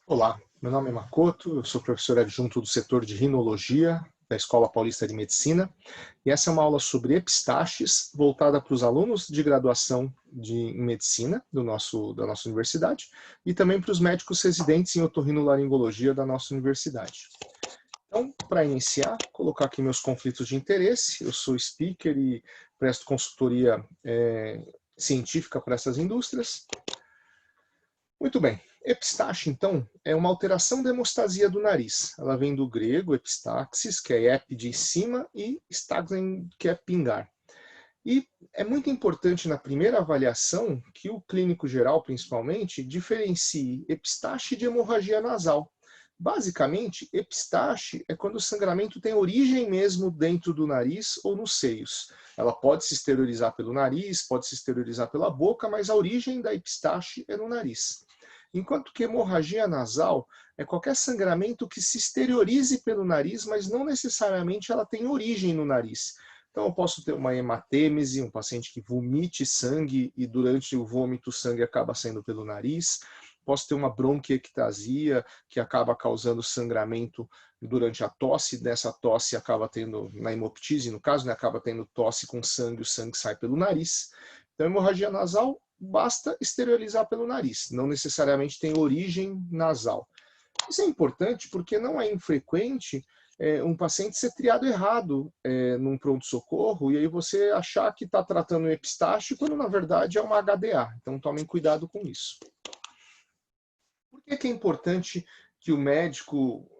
Olá, meu nome é Makoto, eu sou professor adjunto do setor de rinologia da Escola Paulista de Medicina, e essa é uma aula sobre epistaxes voltada para os alunos de graduação em medicina da nossa universidade e também para os médicos residentes em otorrinolaringologia da nossa universidade. Então, para iniciar, colocar aqui meus conflitos de interesse. Eu sou speaker e presto consultoria científica para essas indústrias. Muito bem. Epistaxe, então, é uma alteração da hemostasia do nariz. Ela vem do grego epistaxis, que é ep de cima, e staxen, que é pingar. E é muito importante na primeira avaliação que o clínico geral, principalmente, diferencie epistaxe de hemorragia nasal. Basicamente, epistaxe é quando o sangramento tem origem mesmo dentro do nariz ou nos seios. Ela pode se exteriorizar pelo nariz, pode se exteriorizar pela boca, mas a origem da epistaxe é no nariz. Enquanto que hemorragia nasal é qualquer sangramento que se exteriorize pelo nariz, mas não necessariamente ela tem origem no nariz. Então eu posso ter uma hematêmese, um paciente que vomite sangue e durante o vômito o sangue acaba saindo pelo nariz. Posso ter uma bronquiectasia que acaba causando sangramento durante a tosse. Nessa tosse acaba tendo, na hemoptise no caso, né, acaba tendo tosse com sangue, o sangue sai pelo nariz. Então hemorragia nasal basta exteriorizar pelo nariz, não necessariamente tem origem nasal. Isso é importante porque não é infrequente um paciente ser triado errado num pronto-socorro e aí você achar que está tratando um epistaxe quando na verdade é uma HDA. Então tomem cuidado com isso. Por que é importante que o médico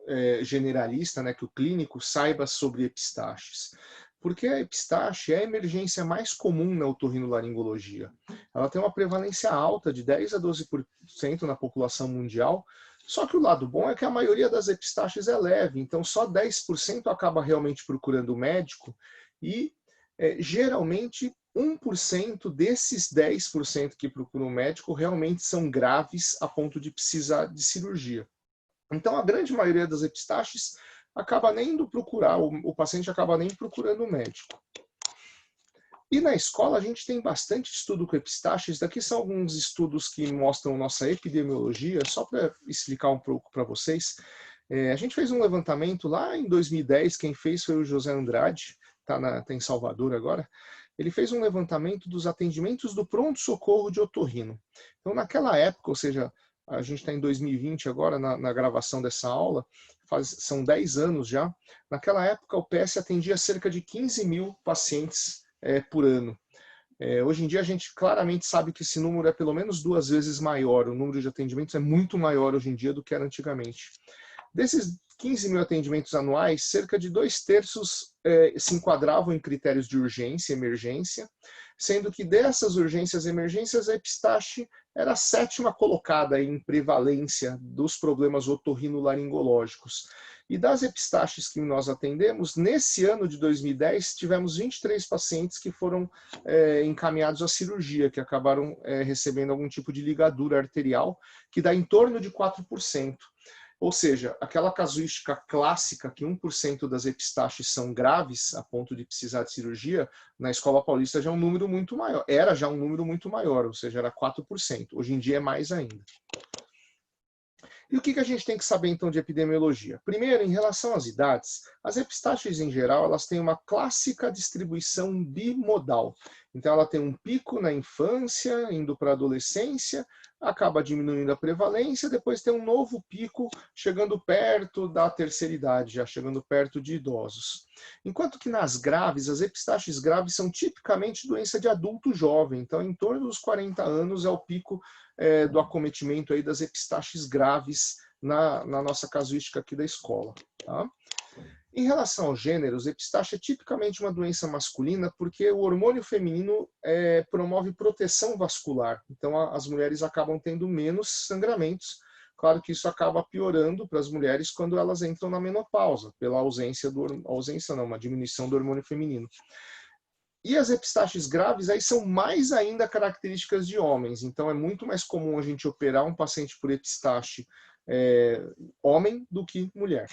generalista, né, que o clínico saiba sobre epistaxes? Porque a epistaxe é a emergência mais comum na otorrinolaringologia. Ela tem uma prevalência alta, de 10 a 12% na população mundial, só que o lado bom é que a maioria das epistaxes é leve, então só 10% acaba realmente procurando o médico e geralmente 1% desses 10% que procuram o médico realmente são graves a ponto de precisar de cirurgia. Então, a grande maioria das epistaxes acaba nem indo procurar, o paciente acaba nem procurando o médico. E na escola a gente tem bastante estudo com epistaxes. Daqui são alguns estudos que mostram nossa epidemiologia, só para explicar um pouco para vocês. A gente fez um levantamento lá em 2010, quem fez foi o José Andrade, tá em Salvador agora. Ele fez um levantamento dos atendimentos do pronto-socorro de otorrino. Então, naquela época, ou seja, a gente está em 2020 agora, na gravação dessa aula, são 10 anos já. Naquela época, o PS atendia cerca de 15 mil pacientes por ano. Hoje em dia, a gente claramente sabe que esse número é pelo menos 2 vezes maior. O número de atendimentos é muito maior hoje em dia do que era antigamente. Desses 15 mil atendimentos anuais, cerca de 2/3 se enquadravam em critérios de urgência e emergência, sendo que dessas urgências e emergências, a epistaxe era a 7ª colocada em prevalência dos problemas otorrinolaringológicos. E das epistaxes que nós atendemos, nesse ano de 2010, tivemos 23 pacientes que foram encaminhados à cirurgia, que acabaram recebendo algum tipo de ligadura arterial, que dá em torno de 4%. Ou seja, aquela casuística clássica que 1% das epistaxes são graves a ponto de precisar de cirurgia, na Escola Paulista já é um número muito maior. Era já um número muito maior, ou seja, era 4%. Hoje em dia é mais ainda. E o que a gente tem que saber, então, de epidemiologia? Primeiro, em relação às idades, as epistaxes, em geral, elas têm uma clássica distribuição bimodal. Então, ela tem um pico na infância, indo para a adolescência, acaba diminuindo a prevalência, depois tem um novo pico chegando perto da terceira idade, já chegando perto de idosos. Enquanto que nas graves, as epistaxes graves são tipicamente doença de adulto jovem, então em torno dos 40 anos é o pico do acometimento aí das epistaxes graves na nossa casuística aqui da escola. Tá? Em relação aos gêneros, epistaxe é tipicamente uma doença masculina porque o hormônio feminino promove proteção vascular. Então as mulheres acabam tendo menos sangramentos. Claro que isso acaba piorando para as mulheres quando elas entram na menopausa, pela uma diminuição do hormônio feminino. E as epistaxes graves aí são mais ainda características de homens. Então é muito mais comum a gente operar um paciente por epistaxe homem do que mulher.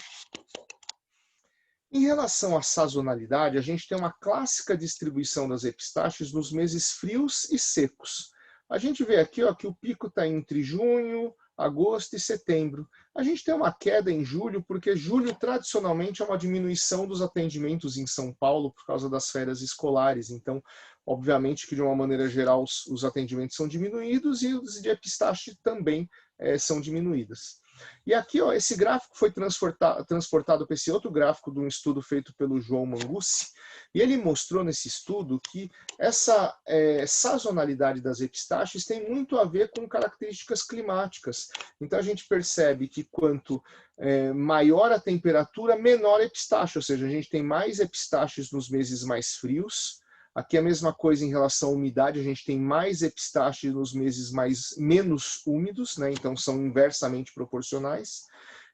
Em relação à sazonalidade, a gente tem uma clássica distribuição das epistaxes nos meses frios e secos. A gente vê aqui ó, que o pico está entre junho agosto e setembro. A gente tem uma queda em julho, porque julho tradicionalmente é uma diminuição dos atendimentos em São Paulo por causa das férias escolares. Então, obviamente que de uma maneira geral os atendimentos são diminuídos e os de epistaxe também são diminuídas. E aqui, ó, esse gráfico foi transportado para esse outro gráfico de um estudo feito pelo João Mangucci, e ele mostrou nesse estudo que essa sazonalidade das epistaxes tem muito a ver com características climáticas. Então a gente percebe que quanto maior a temperatura, menor a epistaxe, ou seja, a gente tem mais epistaxes nos meses mais frios. Aqui a mesma coisa em relação à umidade, a gente tem mais epistaxe nos meses menos úmidos, né? Então são inversamente proporcionais.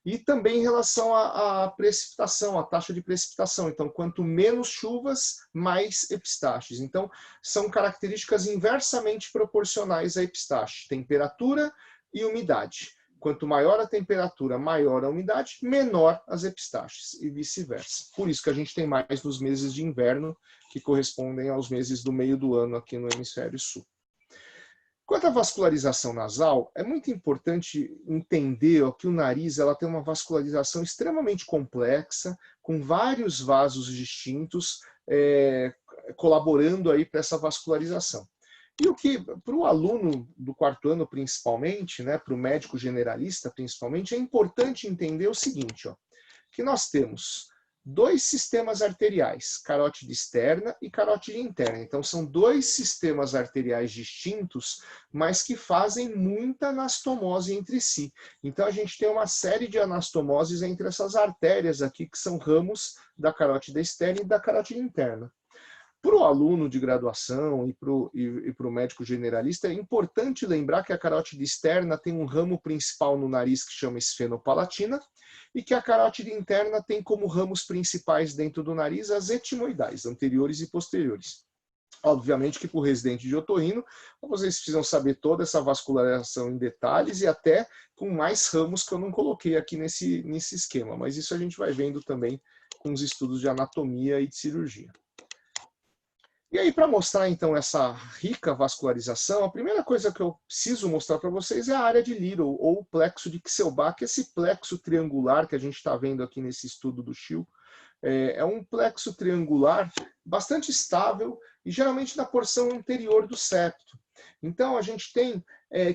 E também em relação à precipitação, à taxa de precipitação. Então, quanto menos chuvas, mais epistaxes. Então, são características inversamente proporcionais à epistaxe, temperatura e umidade. Quanto maior a temperatura, maior a umidade, menor as epistaxes e vice-versa. Por isso que a gente tem mais nos meses de inverno, que correspondem aos meses do meio do ano aqui no hemisfério sul. Quanto à vascularização nasal, é muito importante entender que o nariz tem uma vascularização extremamente complexa, com vários vasos distintos colaborando aí para essa vascularização. E o que, para o aluno do quarto ano principalmente, né, para o médico generalista principalmente, é importante entender o seguinte, ó, que nós temos dois sistemas arteriais, carótide externa e carótide interna. Então são dois sistemas arteriais distintos, mas que fazem muita anastomose entre si. Então a gente tem uma série de anastomoses entre essas artérias aqui, que são ramos da carótide externa e da carótide interna. Para o aluno de graduação e para o médico generalista, é importante lembrar que a carótide externa tem um ramo principal no nariz que chama esfenopalatina e que a carótide interna tem como ramos principais dentro do nariz as etimoidais, anteriores e posteriores. Obviamente que para o residente de otorrino, vocês precisam saber toda essa vascularização em detalhes e até com mais ramos que eu não coloquei aqui nesse esquema, mas isso a gente vai vendo também com os estudos de anatomia e de cirurgia. E aí, para mostrar, então, essa rica vascularização, a primeira coisa que eu preciso mostrar para vocês é a área de Little, ou o plexo de Kieselbach, esse plexo triangular que a gente está vendo aqui nesse estudo do Schill. É um plexo triangular bastante estável e geralmente na porção anterior do septo. Então, a gente tem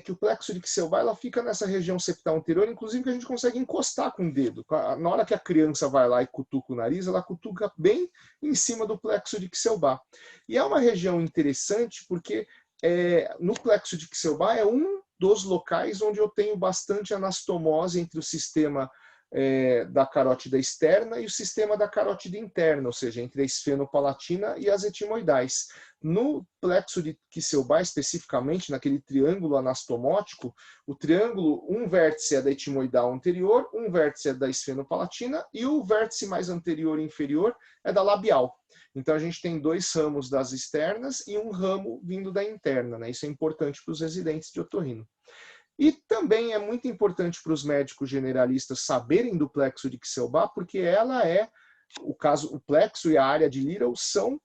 que o plexo de Kieselbach fica nessa região septal anterior, inclusive que a gente consegue encostar com o dedo. Na hora que a criança vai lá e cutuca o nariz, ela cutuca bem em cima do plexo de Kieselbach. E é uma região interessante porque no plexo de Kieselbach é um dos locais onde eu tenho bastante anastomose entre o sistema da carótida externa e o sistema da carótida interna, ou seja, entre a esfenopalatina e as etimoidais. No plexo de Kieselbach, especificamente, naquele triângulo anastomótico, o triângulo, um vértice é da etimoidal anterior, um vértice é da esfenopalatina e o vértice mais anterior e inferior é da labial. Então a gente tem dois ramos das externas e um ramo vindo da interna, né? Isso é importante para os residentes de otorrino. E também é muito importante para os médicos generalistas saberem do plexo de Kieselbach, porque ela o plexo e a área de Little são,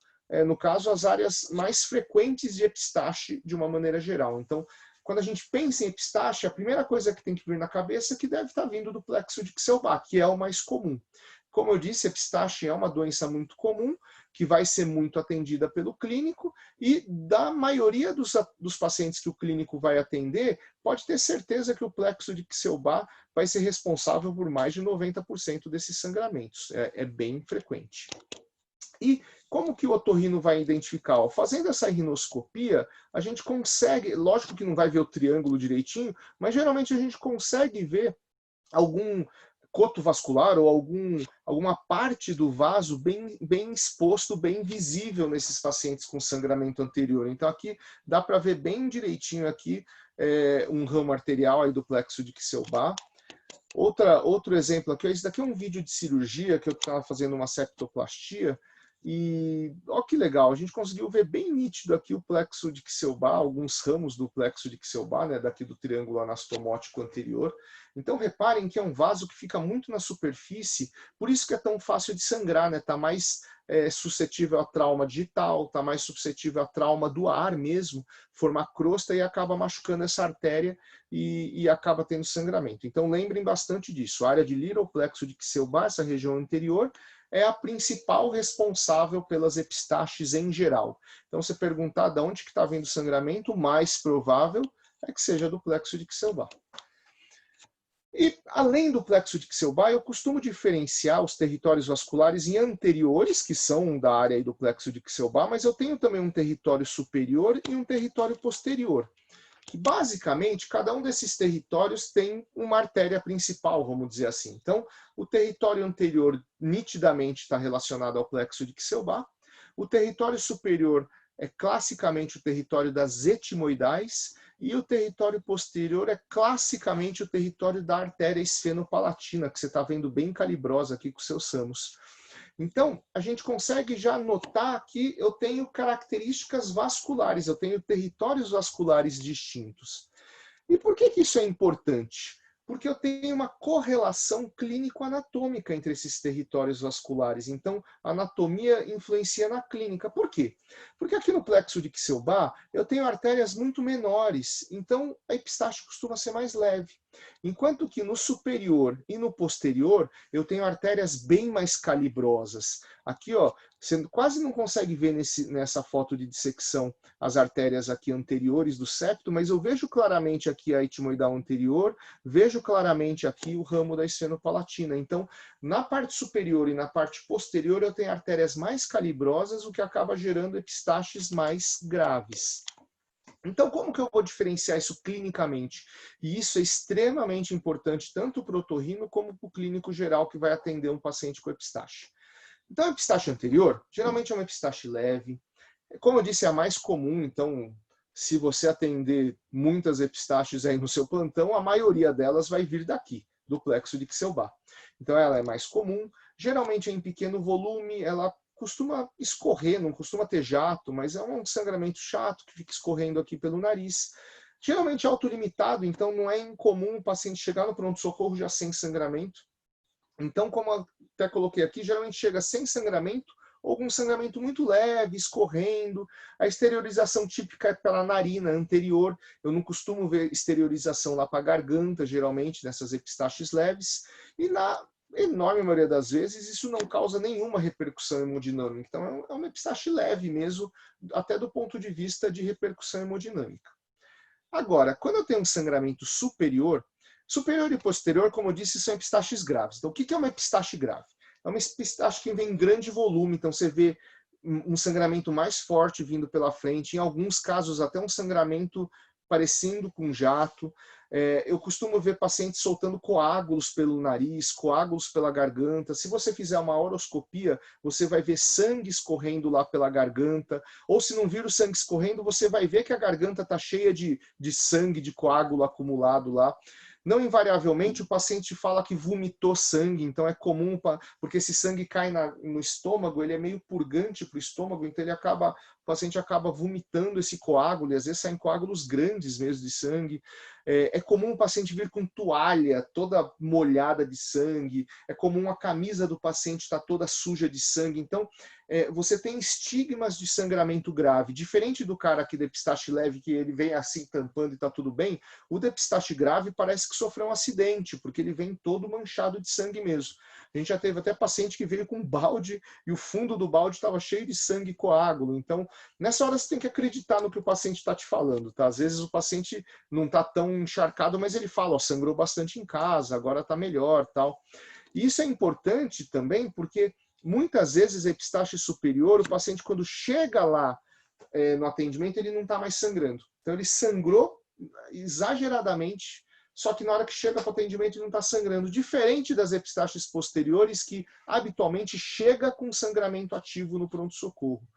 no caso, as áreas mais frequentes de epistaxe de uma maneira geral. Então, quando a gente pensa em epistaxe, a primeira coisa que tem que vir na cabeça é que deve estar vindo do plexo de Kieselbach, que é o mais comum. Como eu disse, epistaxe é uma doença muito comum, que vai ser muito atendida pelo clínico, e da maioria dos pacientes que o clínico vai atender, pode ter certeza que o plexo de Kieselbach vai ser responsável por mais de 90% desses sangramentos. É bem frequente. E como que o otorrino vai identificar? Fazendo essa rinoscopia, a gente consegue, lógico que não vai ver o triângulo direitinho, mas geralmente a gente consegue ver algum coto vascular ou alguma parte do vaso bem exposto, bem visível nesses pacientes com sangramento anterior. Então aqui dá para ver bem direitinho aqui um ramo arterial aí do plexo de Kieselbach. Outro exemplo aqui, esse daqui é um vídeo de cirurgia que eu estava fazendo uma septoplastia E ó que legal, a gente conseguiu ver bem nítido aqui o plexo de Kselba, alguns ramos do plexo de Kselba, né, daqui do triângulo anastomótico anterior. Então reparem que é um vaso que fica muito na superfície, por isso que é tão fácil de sangrar, né? Tá mais suscetível a trauma digital, tá mais suscetível a trauma do ar mesmo, formar crosta e acaba machucando essa artéria e acaba tendo sangramento. Então lembrem bastante disso, a área de Little plexo de Kselba, essa região anterior, é a principal responsável pelas epistaxes em geral. Então, se perguntar de onde que está vindo o sangramento, o mais provável é que seja do plexo de Kselba. E, além do plexo de Kselba, eu costumo diferenciar os territórios vasculares em anteriores, que são da área aí do plexo de Kselba, mas eu tenho também um território superior e um território posterior. Que basicamente cada um desses territórios tem uma artéria principal, vamos dizer assim. Então, o território anterior nitidamente está relacionado ao plexo de Kselba. O território superior é classicamente o território das etimoidais e o território posterior é classicamente o território da artéria esfenopalatina, que você está vendo bem calibrosa aqui com seus samos. Então, a gente consegue já notar que eu tenho características vasculares, eu tenho territórios vasculares distintos. E por que isso é importante? Porque eu tenho uma correlação clínico-anatômica entre esses territórios vasculares. Então, a anatomia influencia na clínica. Por quê? Porque aqui no plexo de Kselba, eu tenho artérias muito menores, então a epistaxe costuma ser mais leve. Enquanto que no superior e no posterior, eu tenho artérias bem mais calibrosas. Aqui, ó, você quase não consegue ver nessa foto de dissecção as artérias aqui anteriores do septo, mas eu vejo claramente aqui a etimoidal anterior, vejo claramente aqui o ramo da esfenopalatina. Então, na parte superior e na parte posterior, eu tenho artérias mais calibrosas, o que acaba gerando epistaxes mais graves. Então, como que eu vou diferenciar isso clinicamente? E isso é extremamente importante, tanto para o otorrino como para o clínico geral que vai atender um paciente com epistaxe. Então, a epistaxe anterior, geralmente é uma epistaxe leve. Como eu disse, é a mais comum, então, se você atender muitas epistaxes aí no seu plantão, a maioria delas vai vir daqui, do plexo de Kselba. Então, ela é mais comum, geralmente é em pequeno volume, ela costuma escorrer, não costuma ter jato, mas é um sangramento chato que fica escorrendo aqui pelo nariz. Geralmente é autolimitado, então não é incomum o paciente chegar no pronto-socorro já sem sangramento. Então, como eu até coloquei aqui, geralmente chega sem sangramento ou com um sangramento muito leve, escorrendo. A exteriorização típica é pela narina anterior. Eu não costumo ver exteriorização lá para a garganta, geralmente, nessas epistaxes leves. E na enorme maioria das vezes, isso não causa nenhuma repercussão hemodinâmica. Então, é uma epistaxe leve mesmo, até do ponto de vista de repercussão hemodinâmica. Agora, quando eu tenho um sangramento superior, superior e posterior, como eu disse, são epistaxes graves. Então, o que é uma epistaxe grave? É uma epistaxe que vem em grande volume, então você vê um sangramento mais forte vindo pela frente, em alguns casos até um sangramento parecendo com jato. Eu costumo ver pacientes soltando coágulos pelo nariz, coágulos pela garganta. Se você fizer uma oroscopia, você vai ver sangue escorrendo lá pela garganta. Ou se não vir o sangue escorrendo, você vai ver que a garganta está cheia de sangue, de coágulo acumulado lá. Não invariavelmente o paciente fala que vomitou sangue, então é comum, porque esse sangue cai no estômago, ele é meio purgante para o estômago, então o paciente acaba vomitando esse coágulo, e às vezes saem coágulos grandes mesmo de sangue. É comum o paciente vir com toalha toda molhada de sangue, é comum a camisa do paciente estar toda suja de sangue. Então, você tem estigmas de sangramento grave. Diferente do cara aqui da epistaxe leve, que ele vem assim tampando e está tudo bem, o da epistaxe grave parece que sofreu um acidente, porque ele vem todo manchado de sangue mesmo. A gente já teve até paciente que veio com um balde e o fundo do balde estava cheio de sangue e coágulo. Então, nessa hora você tem que acreditar no que o paciente está te falando, tá? Às vezes o paciente não está tão encharcado, mas ele fala, ó, sangrou bastante em casa, agora está melhor, tal. E isso é importante também porque muitas vezes a epistaxe superior, o paciente quando chega lá no atendimento, ele não está mais sangrando. Então ele sangrou exageradamente, só que na hora que chega para o atendimento ele não está sangrando. Diferente das epistaxes posteriores, que habitualmente chega com sangramento ativo no pronto-socorro.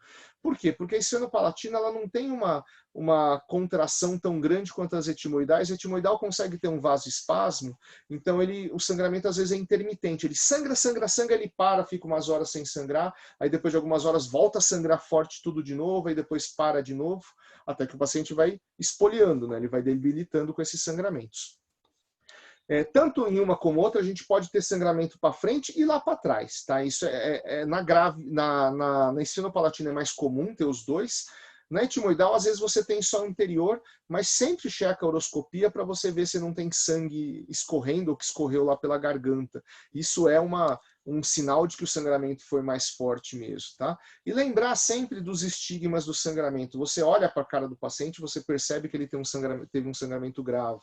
Por quê? Porque a esfenopalatina ela não tem uma contração tão grande quanto as etimoidais. A etimoidal consegue ter um vasoespasmo, então o sangramento às vezes é intermitente. Ele sangra, sangra, sangra, ele para, fica umas horas sem sangrar, aí depois de algumas horas volta a sangrar forte tudo de novo, aí depois para de novo, até que o paciente vai espoliando, né? Ele vai debilitando com esses sangramentos. Tanto em uma como outra, a gente pode ter sangramento para frente e lá para trás. Tá? Isso na esfenopalatina é mais comum ter os dois. Na etimoidal, às vezes você tem só o anterior, mas sempre checa a uroscopia para você ver se não tem sangue escorrendo ou que escorreu lá pela garganta. Isso é um sinal de que o sangramento foi mais forte mesmo. Tá? E lembrar sempre dos estigmas do sangramento. Você olha para a cara do paciente, você percebe que ele teve um sangramento grave,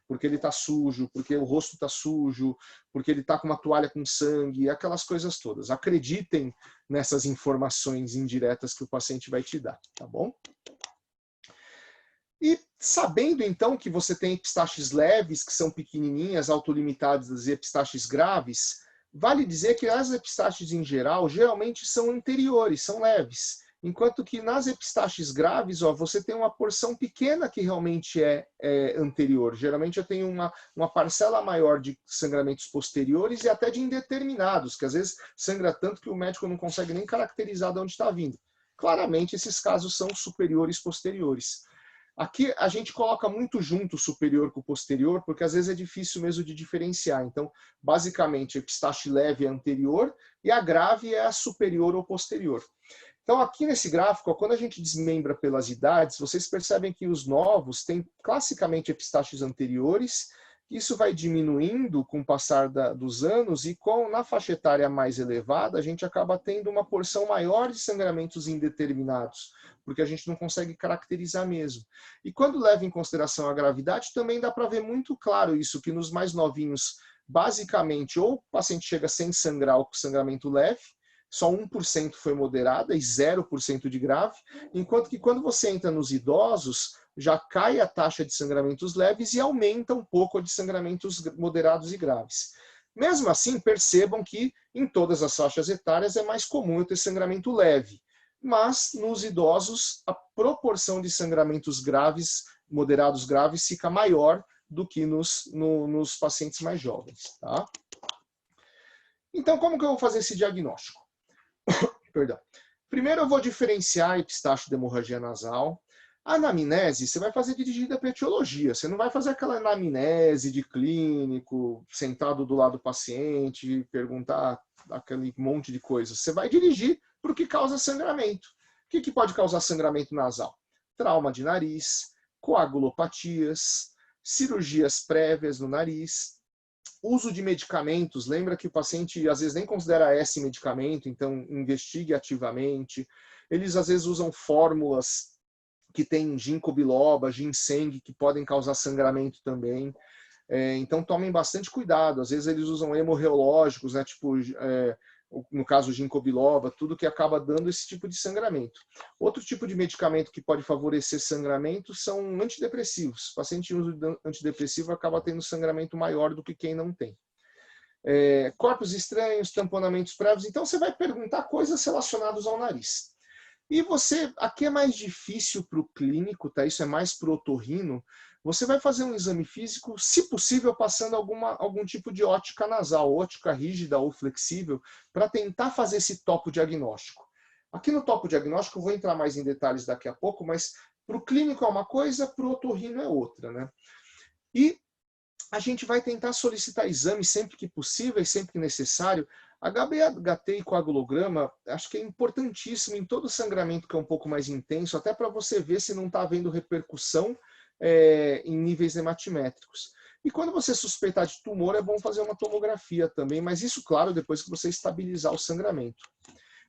porque ele está sujo, porque o rosto está sujo, porque ele está com uma toalha com sangue, aquelas coisas todas. Acreditem nessas informações indiretas que o paciente vai te dar, tá bom? E sabendo, então, que você tem epistaxes leves, que são pequenininhas, autolimitadas, e epistaxes graves, vale dizer que as epistaxes, em geral, geralmente são anteriores, são leves. Enquanto que nas epistaxes graves, você tem uma porção pequena que realmente é anterior. Geralmente eu tenho uma parcela maior de sangramentos posteriores e até de indeterminados, que às vezes sangra tanto que o médico não consegue nem caracterizar de onde está vindo. Claramente esses casos são superiores posteriores. Aqui a gente coloca muito junto o superior com o posterior, porque às vezes é difícil mesmo de diferenciar. Então, basicamente, a epistaxe leve é anterior e a grave é a superior ou posterior. Então, aqui nesse gráfico, quando a gente desmembra pelas idades, vocês percebem que os novos têm classicamente epistaxes anteriores. Isso vai diminuindo com o passar dos anos e na faixa etária mais elevada, a gente acaba tendo uma porção maior de sangramentos indeterminados, porque a gente não consegue caracterizar mesmo. E quando leva em consideração a gravidade, também dá para ver muito claro isso, que nos mais novinhos, basicamente, ou o paciente chega sem sangrar ou com sangramento leve, só 1% foi moderada e 0% de grave, enquanto que quando você entra nos idosos, já cai a taxa de sangramentos leves e aumenta um pouco a de sangramentos moderados e graves. Mesmo assim, percebam que em todas as faixas etárias é mais comum eu ter sangramento leve, mas nos idosos a proporção de sangramentos graves, moderados graves, fica maior do que nos pacientes mais jovens. Tá? Então, como que eu vou fazer esse diagnóstico? Perdão. Primeiro eu vou diferenciar a epistaxe de hemorragia nasal. A anamnese você vai fazer dirigida para etiologia. Você não vai fazer aquela anamnese de clínico, sentado do lado do paciente, perguntar aquele monte de coisas. Você vai dirigir para o que causa sangramento. O que pode causar sangramento nasal? Trauma de nariz, coagulopatias, cirurgias prévias no nariz, uso de medicamentos. Lembra que o paciente às vezes nem considera esse medicamento, então investigue ativamente. Eles às vezes usam fórmulas que tem ginkgo biloba, ginseng, que podem causar sangramento também. Então tomem bastante cuidado. Às vezes eles usam hemorreológicos, né, tipo, no caso ginkgo biloba, tudo que acaba dando esse tipo de sangramento. Outro tipo de medicamento que pode favorecer sangramento são antidepressivos. O paciente usa antidepressivo acaba tendo sangramento maior do que quem não tem. Corpos estranhos, tamponamentos prévios. Então você vai perguntar coisas relacionadas ao nariz. E aqui é mais difícil para o clínico, tá? Isso é mais para o otorrino. Você vai fazer um exame físico, se possível, passando algum tipo de ótica nasal, ótica rígida ou flexível, para tentar fazer esse topo diagnóstico. Aqui no topo diagnóstico, eu vou entrar mais em detalhes daqui a pouco, mas para o clínico é uma coisa, para o otorrino é outra, né? E a gente vai tentar solicitar exames sempre que possível e sempre que necessário. HBHT e coagulograma, acho que é importantíssimo em todo sangramento que é um pouco mais intenso, até para você ver se não está havendo repercussão em níveis hematimétricos. E quando você suspeitar de tumor, é bom fazer uma tomografia também, mas isso, claro, depois que você estabilizar o sangramento.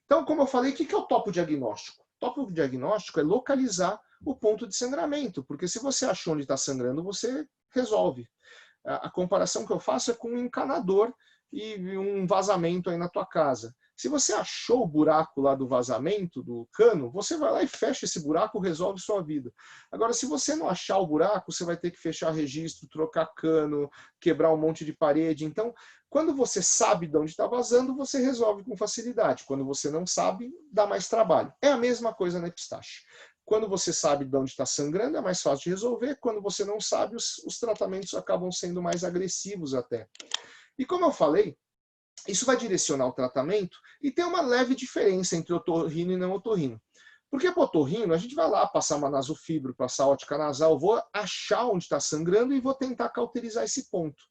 Então, como eu falei, o que é o topo diagnóstico? O topo diagnóstico é localizar o ponto de sangramento, porque se você achou onde está sangrando, você resolve. A comparação que eu faço é com um encanador e um vazamento aí na tua casa. Se você achou o buraco lá do vazamento, do cano, você vai lá e fecha esse buraco, resolve sua vida. Agora, se você não achar o buraco, você vai ter que fechar registro, trocar cano, quebrar um monte de parede. Então, quando você sabe de onde está vazando, você resolve com facilidade. Quando você não sabe, dá mais trabalho. É a mesma coisa na epistaxe. Quando você sabe de onde está sangrando, é mais fácil de resolver. Quando você não sabe, os tratamentos acabam sendo mais agressivos até. E como eu falei, isso vai direcionar o tratamento e tem uma leve diferença entre otorrino e não otorrino. Porque para otorrino, a gente vai lá passar uma nasofibro, passar ótica nasal, vou achar onde está sangrando e vou tentar cauterizar esse ponto.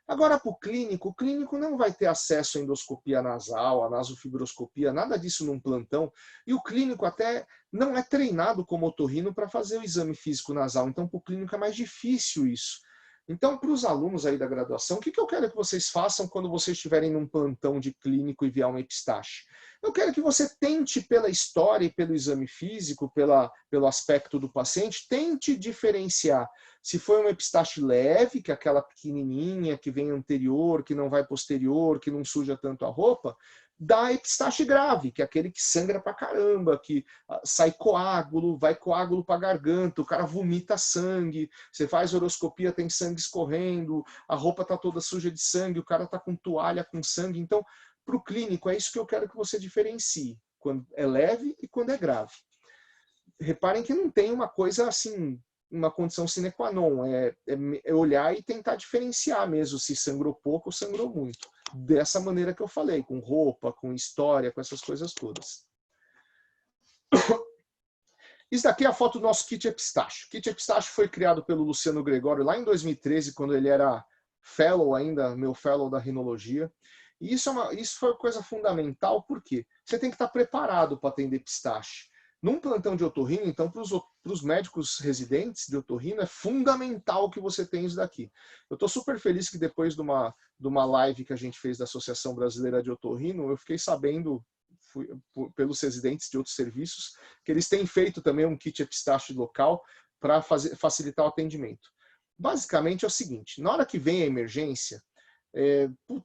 Agora, para o clínico não vai ter acesso à endoscopia nasal, à nasofibroscopia, nada disso num plantão. E o clínico até não é treinado como otorrino para fazer o exame físico nasal. Então, para o clínico é mais difícil isso. Então, para os alunos aí da graduação, o que eu quero que vocês façam quando vocês estiverem num plantão de clínico e vier uma epistaxe? Eu quero que você tente, pela história e pelo exame físico, pelo aspecto do paciente, tente diferenciar se foi uma epistaxe leve, que é aquela pequenininha, que vem anterior, que não vai posterior, que não suja tanto a roupa, da epistaxe grave, que é aquele que sangra pra caramba, que sai coágulo, vai coágulo pra garganta, o cara vomita sangue, você faz horoscopia, tem sangue escorrendo, a roupa tá toda suja de sangue, o cara tá com toalha com sangue. Então, para o clínico, é isso que eu quero que você diferencie, quando é leve e quando é grave. Reparem que não tem uma coisa assim, uma condição sine qua non, é olhar e tentar diferenciar mesmo se sangrou pouco ou sangrou muito. Dessa maneira que eu falei, com roupa, com história, com essas coisas todas. Isso daqui é a foto do nosso kit epistaxe. O kit epistaxe foi criado pelo Luciano Gregório lá em 2013, quando ele era fellow ainda, meu fellow da rinologia. E isso foi uma coisa fundamental, porque você tem que estar preparado para atender epistaxe. Num plantão de otorrino, então, para os médicos residentes de otorrino, é fundamental que você tenha isso daqui. Eu estou super feliz que depois de uma live que a gente fez da Associação Brasileira de Otorrino, eu fiquei sabendo, pelos residentes de outros serviços, que eles têm feito também um kit epistaxe local para facilitar o atendimento. Basicamente é o seguinte, na hora que vem a emergência,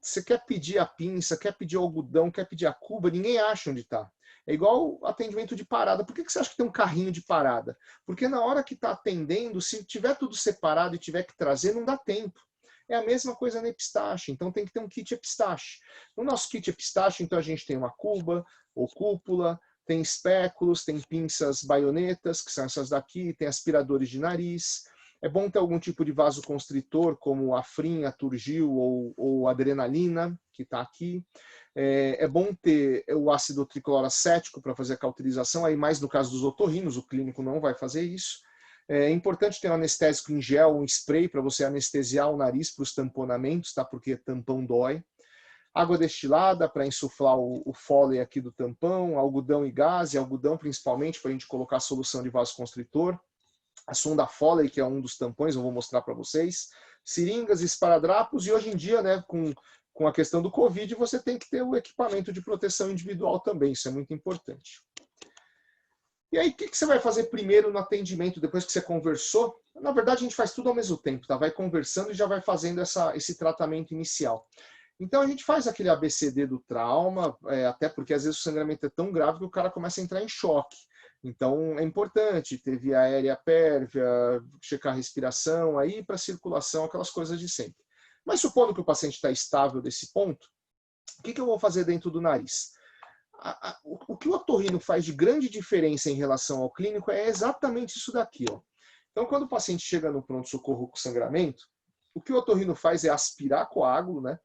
você quer pedir a pinça, quer pedir o algodão, quer pedir a cuba, ninguém acha onde está. É igual atendimento de parada. Por que você acha que tem um carrinho de parada? Porque na hora que está atendendo, se tiver tudo separado e tiver que trazer, não dá tempo. É a mesma coisa na epistaxe, então tem que ter um kit epistaxe. No nosso kit epistaxe, então, a gente tem uma cuba ou cúpula, tem espéculos, tem pinças baionetas, que são essas daqui, tem aspiradores de nariz. É bom ter algum tipo de vasoconstritor, como Afrin, Aturgil ou adrenalina, que está aqui. É bom ter o ácido tricloracético para fazer a cauterização, aí mais no caso dos otorrinos, o clínico não vai fazer isso. É importante ter um anestésico em gel, um spray para você anestesiar o nariz para os tamponamentos, tá? Porque tampão dói. Água destilada para insuflar o fólio aqui do tampão, algodão e gás, e algodão principalmente para a gente colocar a solução de vasoconstritor. A sonda Foley, que é um dos tampões, eu vou mostrar para vocês. Seringas, esparadrapos, e hoje em dia, né, com a questão do Covid, você tem que ter o equipamento de proteção individual também, isso é muito importante. E aí, o que você vai fazer primeiro no atendimento, depois que você conversou? Na verdade, a gente faz tudo ao mesmo tempo, tá? Vai conversando e já vai fazendo esse tratamento inicial. Então, a gente faz aquele ABCD do trauma, até porque às vezes o sangramento é tão grave que o cara começa a entrar em choque. Então, é importante ter via aérea pérvia, checar a respiração, aí para circulação, aquelas coisas de sempre. Mas supondo que o paciente está estável desse ponto, o que eu vou fazer dentro do nariz? O que o otorrino faz de grande diferença em relação ao clínico é exatamente isso daqui, ó. Então, quando o paciente chega no pronto-socorro com sangramento, o que o otorrino faz é aspirar coágulo, né?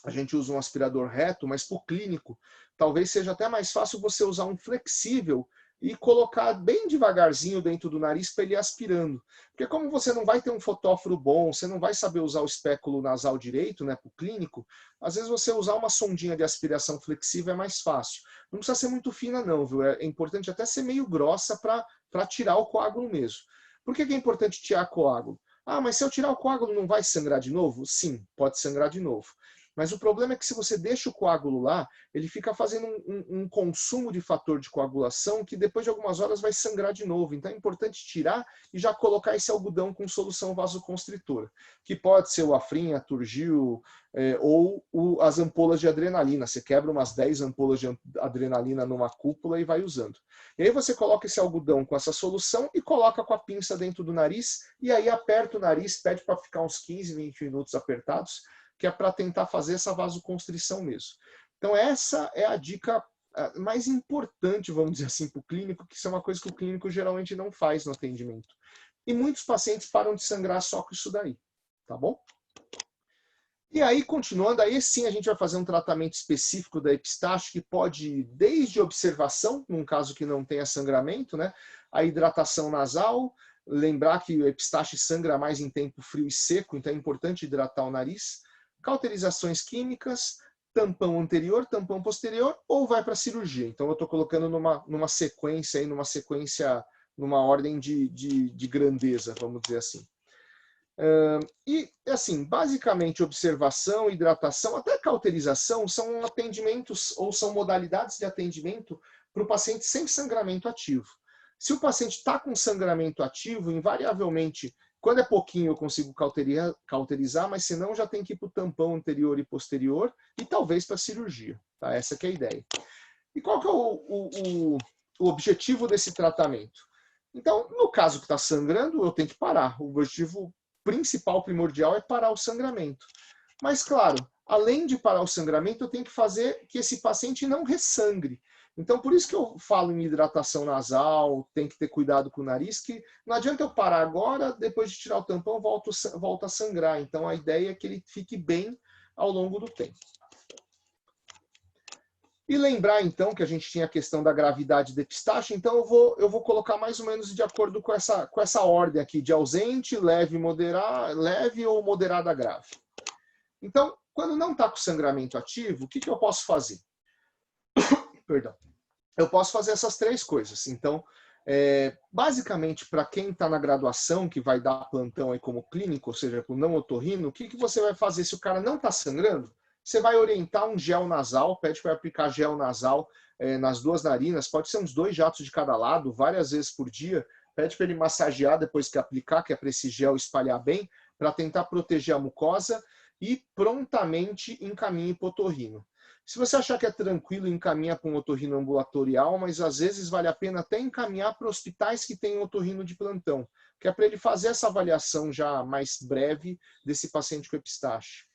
A gente usa um aspirador reto, mas para o clínico, talvez seja até mais fácil você usar um flexível e colocar bem devagarzinho dentro do nariz para ele ir aspirando. Porque como você não vai ter um fotóforo bom, você não vai saber usar o espéculo nasal direito, né, para o clínico, às vezes você usar uma sondinha de aspiração flexível é mais fácil. Não precisa ser muito fina não, viu? É importante até ser meio grossa para tirar o coágulo mesmo. Por que é importante tirar coágulo? Ah, mas se eu tirar o coágulo não vai sangrar de novo? Sim, pode sangrar de novo. Mas o problema é que se você deixa o coágulo lá, ele fica fazendo um consumo de fator de coagulação que depois de algumas horas vai sangrar de novo. Então é importante tirar e já colocar esse algodão com solução vasoconstritora, que pode ser o Afrin, a Turgil, ou as ampolas de adrenalina. Você quebra umas 10 ampolas de adrenalina numa cúpula e vai usando. E aí você coloca esse algodão com essa solução e coloca com a pinça dentro do nariz, e aí aperta o nariz, pede para ficar uns 15, 20 minutos apertados, que é para tentar fazer essa vasoconstrição mesmo. Então essa é a dica mais importante, vamos dizer assim, para o clínico, que isso é uma coisa que o clínico geralmente não faz no atendimento. E muitos pacientes param de sangrar só com isso daí, tá bom? E aí, continuando, aí sim a gente vai fazer um tratamento específico da epistaxe, que pode ir desde observação, num caso que não tenha sangramento, né? A hidratação nasal, lembrar que o epistaxe sangra mais em tempo frio e seco, então é importante hidratar o nariz. Cauterizações químicas, tampão anterior, tampão posterior, ou vai para a cirurgia. Então eu estou colocando numa sequência, numa ordem de grandeza, vamos dizer assim. E, assim, basicamente, observação, hidratação, até cauterização são atendimentos ou são modalidades de atendimento para o paciente sem sangramento ativo. Se o paciente está com sangramento ativo, invariavelmente, quando é pouquinho eu consigo cauterizar, mas senão já tem que ir para o tampão anterior e posterior e talvez para a cirurgia. Tá? Essa que é a ideia. E qual que é o objetivo desse tratamento? Então, no caso que está sangrando, eu tenho que parar. O objetivo principal, primordial, é parar o sangramento. Mas, claro, além de parar o sangramento, eu tenho que fazer que esse paciente não ressangre. Então, por isso que eu falo em hidratação nasal, tem que ter cuidado com o nariz, que não adianta eu parar agora, depois de tirar o tampão, volta a sangrar. Então, a ideia é que ele fique bem ao longo do tempo. E lembrar, então, que a gente tinha a questão da gravidade da epistaxe, então eu vou colocar mais ou menos de acordo com essa ordem aqui, de ausente, leve ou moderada grave. Então, quando não está com sangramento ativo, o que eu posso fazer? Perdão. Eu posso fazer essas três coisas. Então, basicamente, para quem está na graduação, que vai dar plantão aí como clínico, ou seja, com não otorrino, o que você vai fazer se o cara não está sangrando? Você vai orientar um gel nasal, pede para aplicar gel nasal nas duas narinas, pode ser uns 2 jatos de cada lado, várias vezes por dia. Pede para ele massagear depois que aplicar, que é para esse gel espalhar bem, para tentar proteger a mucosa e prontamente encaminhe para o otorrino. Se você achar que é tranquilo, encaminha para um otorrino ambulatorial, mas às vezes vale a pena até encaminhar para hospitais que têm otorrino de plantão, que é para ele fazer essa avaliação já mais breve desse paciente com epistaxe.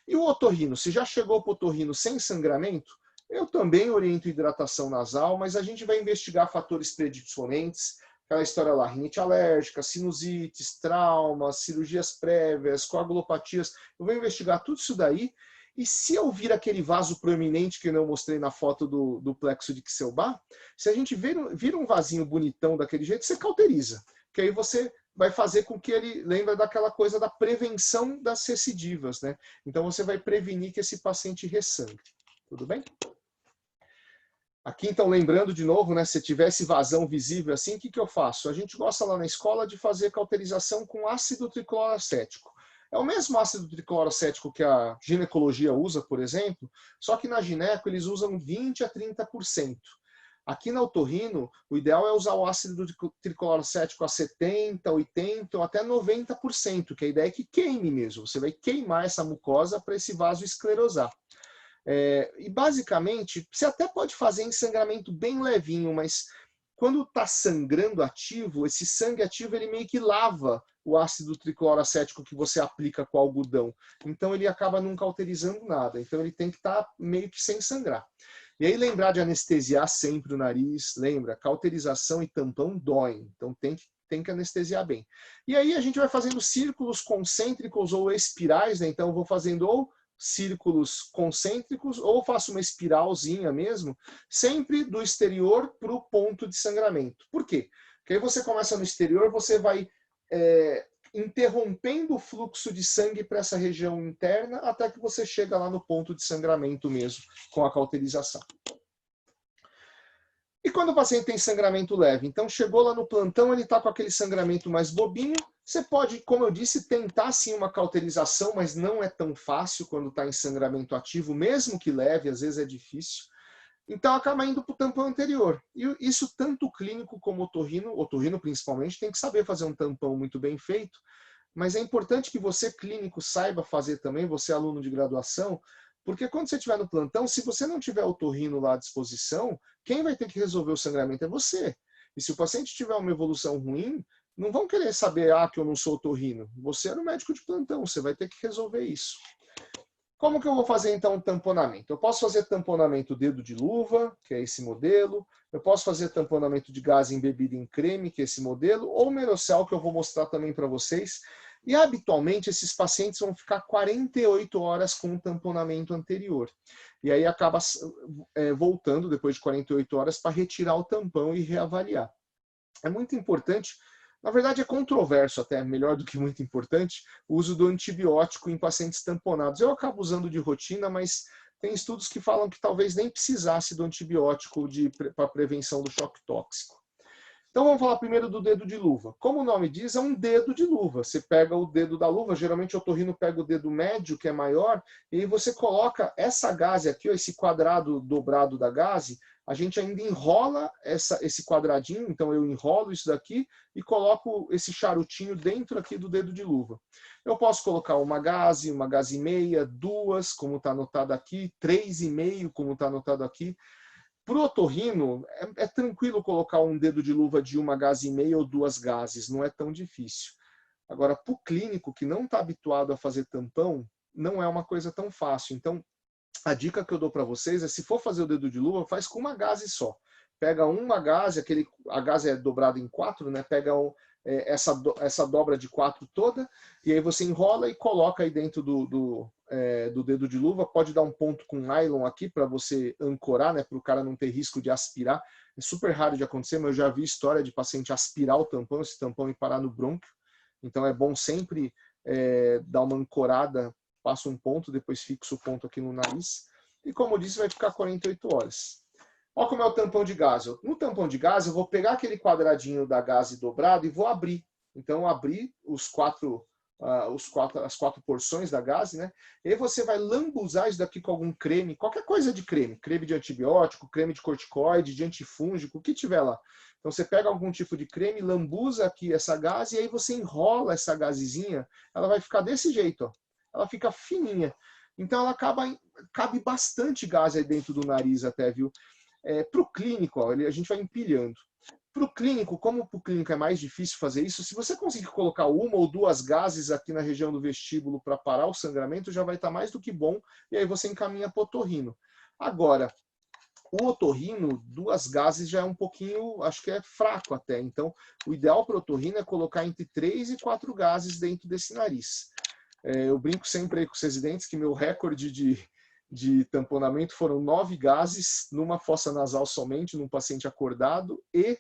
E o otorrino, se já chegou para o otorrino sem sangramento, eu também oriento hidratação nasal, mas a gente vai investigar fatores predisponentes, aquela história lá, rinite alérgica, sinusites, traumas, cirurgias prévias, coagulopatias. Eu vou investigar tudo isso daí. E se eu vir aquele vaso proeminente que eu não mostrei na foto do plexo de Kselbach, se a gente vir um vasinho bonitão daquele jeito, você cauteriza. Que aí você vai fazer com que ele lembre daquela coisa da prevenção das recidivas, né? Então você vai prevenir que esse paciente ressangre. Tudo bem? Aqui, então, lembrando de novo, né, se tivesse vazão visível assim, o que eu faço? A gente gosta lá na escola de fazer cauterização com ácido tricloracético. É o mesmo ácido tricloracético que a ginecologia usa, por exemplo, só que na gineco eles usam 20% a 30%. Aqui na otorrino, o ideal é usar o ácido tricloracético a 70%, 80% ou até 90%, que a ideia é que queime mesmo. Você vai queimar essa mucosa para esse vaso esclerosar. E basicamente, você até pode fazer em sangramento bem levinho, mas quando está sangrando ativo, esse sangue ativo ele meio que lava o ácido tricloracético que você aplica com o algodão. Então ele acaba não cauterizando nada. Então ele tem que estar meio que sem sangrar. E aí lembrar de anestesiar sempre o nariz, lembra, cauterização e tampão doem, então tem que anestesiar bem. E aí a gente vai fazendo círculos concêntricos ou espirais, né? Então eu vou fazendo ou círculos concêntricos ou faço uma espiralzinha mesmo, sempre do exterior para o ponto de sangramento. Por quê? Porque aí você começa no exterior, você vai interrompendo o fluxo de sangue para essa região interna até que você chega lá no ponto de sangramento mesmo, com a cauterização. E quando o paciente tem sangramento leve? Então chegou lá no plantão, ele está com aquele sangramento mais bobinho, Você pode, como eu disse, tentar sim uma cauterização, mas não é tão fácil quando está em sangramento ativo, mesmo que leve, às vezes é difícil. Então acaba indo para o tampão anterior. E isso tanto o clínico como o otorrino principalmente, tem que saber fazer um tampão muito bem feito, mas é importante que você, clínico, saiba fazer também, você, aluno de graduação, porque quando você estiver no plantão, se você não tiver otorrino lá à disposição, quem vai ter que resolver o sangramento é você. E se o paciente tiver uma evolução ruim, não vão querer saber que eu não sou otorrino. Você era o médico de plantão, você vai ter que resolver isso. Como que eu vou fazer, então, o tamponamento? Eu posso fazer tamponamento dedo de luva, que é esse modelo. Eu posso fazer tamponamento de gás embebido em creme, que é esse modelo. Ou Merocel, que eu vou mostrar também para vocês. E, habitualmente, esses pacientes vão ficar 48 horas com o tamponamento anterior. E aí acaba voltando, depois de 48 horas, para retirar o tampão e reavaliar. É muito importante. Na verdade, é controverso até, melhor do que muito importante, o uso do antibiótico em pacientes tamponados. Eu acabo usando de rotina, mas tem estudos que falam que talvez nem precisasse do antibiótico para prevenção do choque tóxico. Então vamos falar primeiro do dedo de luva. Como o nome diz, é um dedo de luva. Você pega o dedo da luva, geralmente o otorrino pega o dedo médio, que é maior, e aí você coloca essa gaze aqui, esse quadrado dobrado da gaze, a gente ainda enrola esse quadradinho, então eu enrolo isso daqui e coloco esse charutinho dentro aqui do dedo de luva. Eu posso colocar uma gaze e meia, duas, como está anotado aqui, 3,5, como está anotado aqui. Para o otorrino, é tranquilo colocar um dedo de luva de uma gaze e meia ou duas gases, não é tão difícil. Agora, para o clínico que não está habituado a fazer tampão, não é uma coisa tão fácil. Então, a dica que eu dou para vocês é, se for fazer o dedo de luva, faz com uma gaze só. Pega uma gaze, a gaze é dobrada em 4, né? Pega essa dobra de 4 toda, e aí você enrola e coloca aí dentro do dedo de luva. Pode dar um ponto com nylon aqui para você ancorar, né? Para o cara não ter risco de aspirar. É super raro de acontecer, mas eu já vi história de paciente aspirar o tampão, esse tampão e parar no brônquio. Então é bom sempre dar uma ancorada, passa um ponto, depois fixa o ponto aqui no nariz. E como eu disse, vai ficar 48 horas. Olha como é o tampão de gás. No tampão de gás, eu vou pegar aquele quadradinho da gaze dobrado e vou abrir. Então, abrir as quatro porções da gaze, né? E aí você vai lambuzar isso daqui com algum creme, qualquer coisa de creme. Creme de antibiótico, creme de corticoide, de antifúngico, o que tiver lá. Então, você pega algum tipo de creme, lambuza aqui essa gaze e aí você enrola essa gazezinha. Ela vai ficar desse jeito, ó. Ela fica fininha. Então, ela cabe bastante gás aí dentro do nariz até, viu? Para o clínico, ó, a gente vai empilhando. Para o clínico, como para o clínico é mais difícil fazer isso, se você conseguir colocar uma ou duas gases aqui na região do vestíbulo para parar o sangramento, já vai estar mais do que bom, e aí você encaminha para o otorrino. Agora, o otorrino, 2 gases já é um pouquinho, acho que é fraco até. Então, o ideal para o otorrino é colocar entre 3 e 4 gases dentro desse nariz. Eu brinco sempre aí com os residentes que meu recorde de tamponamento foram 9 gases numa fossa nasal somente, num paciente acordado, e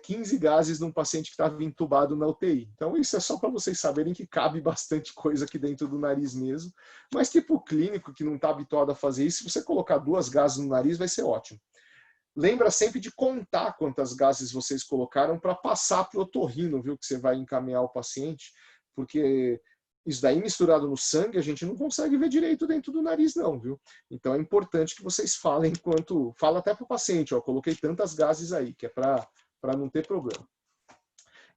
15 gases num paciente que estava entubado na UTI. Então isso é só para vocês saberem que cabe bastante coisa aqui dentro do nariz mesmo, mas que para o clínico que não está habituado a fazer isso, se você colocar 2 gases no nariz vai ser ótimo. Lembra sempre de contar quantas gases vocês colocaram para passar para o otorrino, viu, que você vai encaminhar o paciente, porque isso daí misturado no sangue, a gente não consegue ver direito dentro do nariz não, viu? Então é importante que vocês falem fala até para o paciente, ó, coloquei tantas gases aí, que é para não ter problema.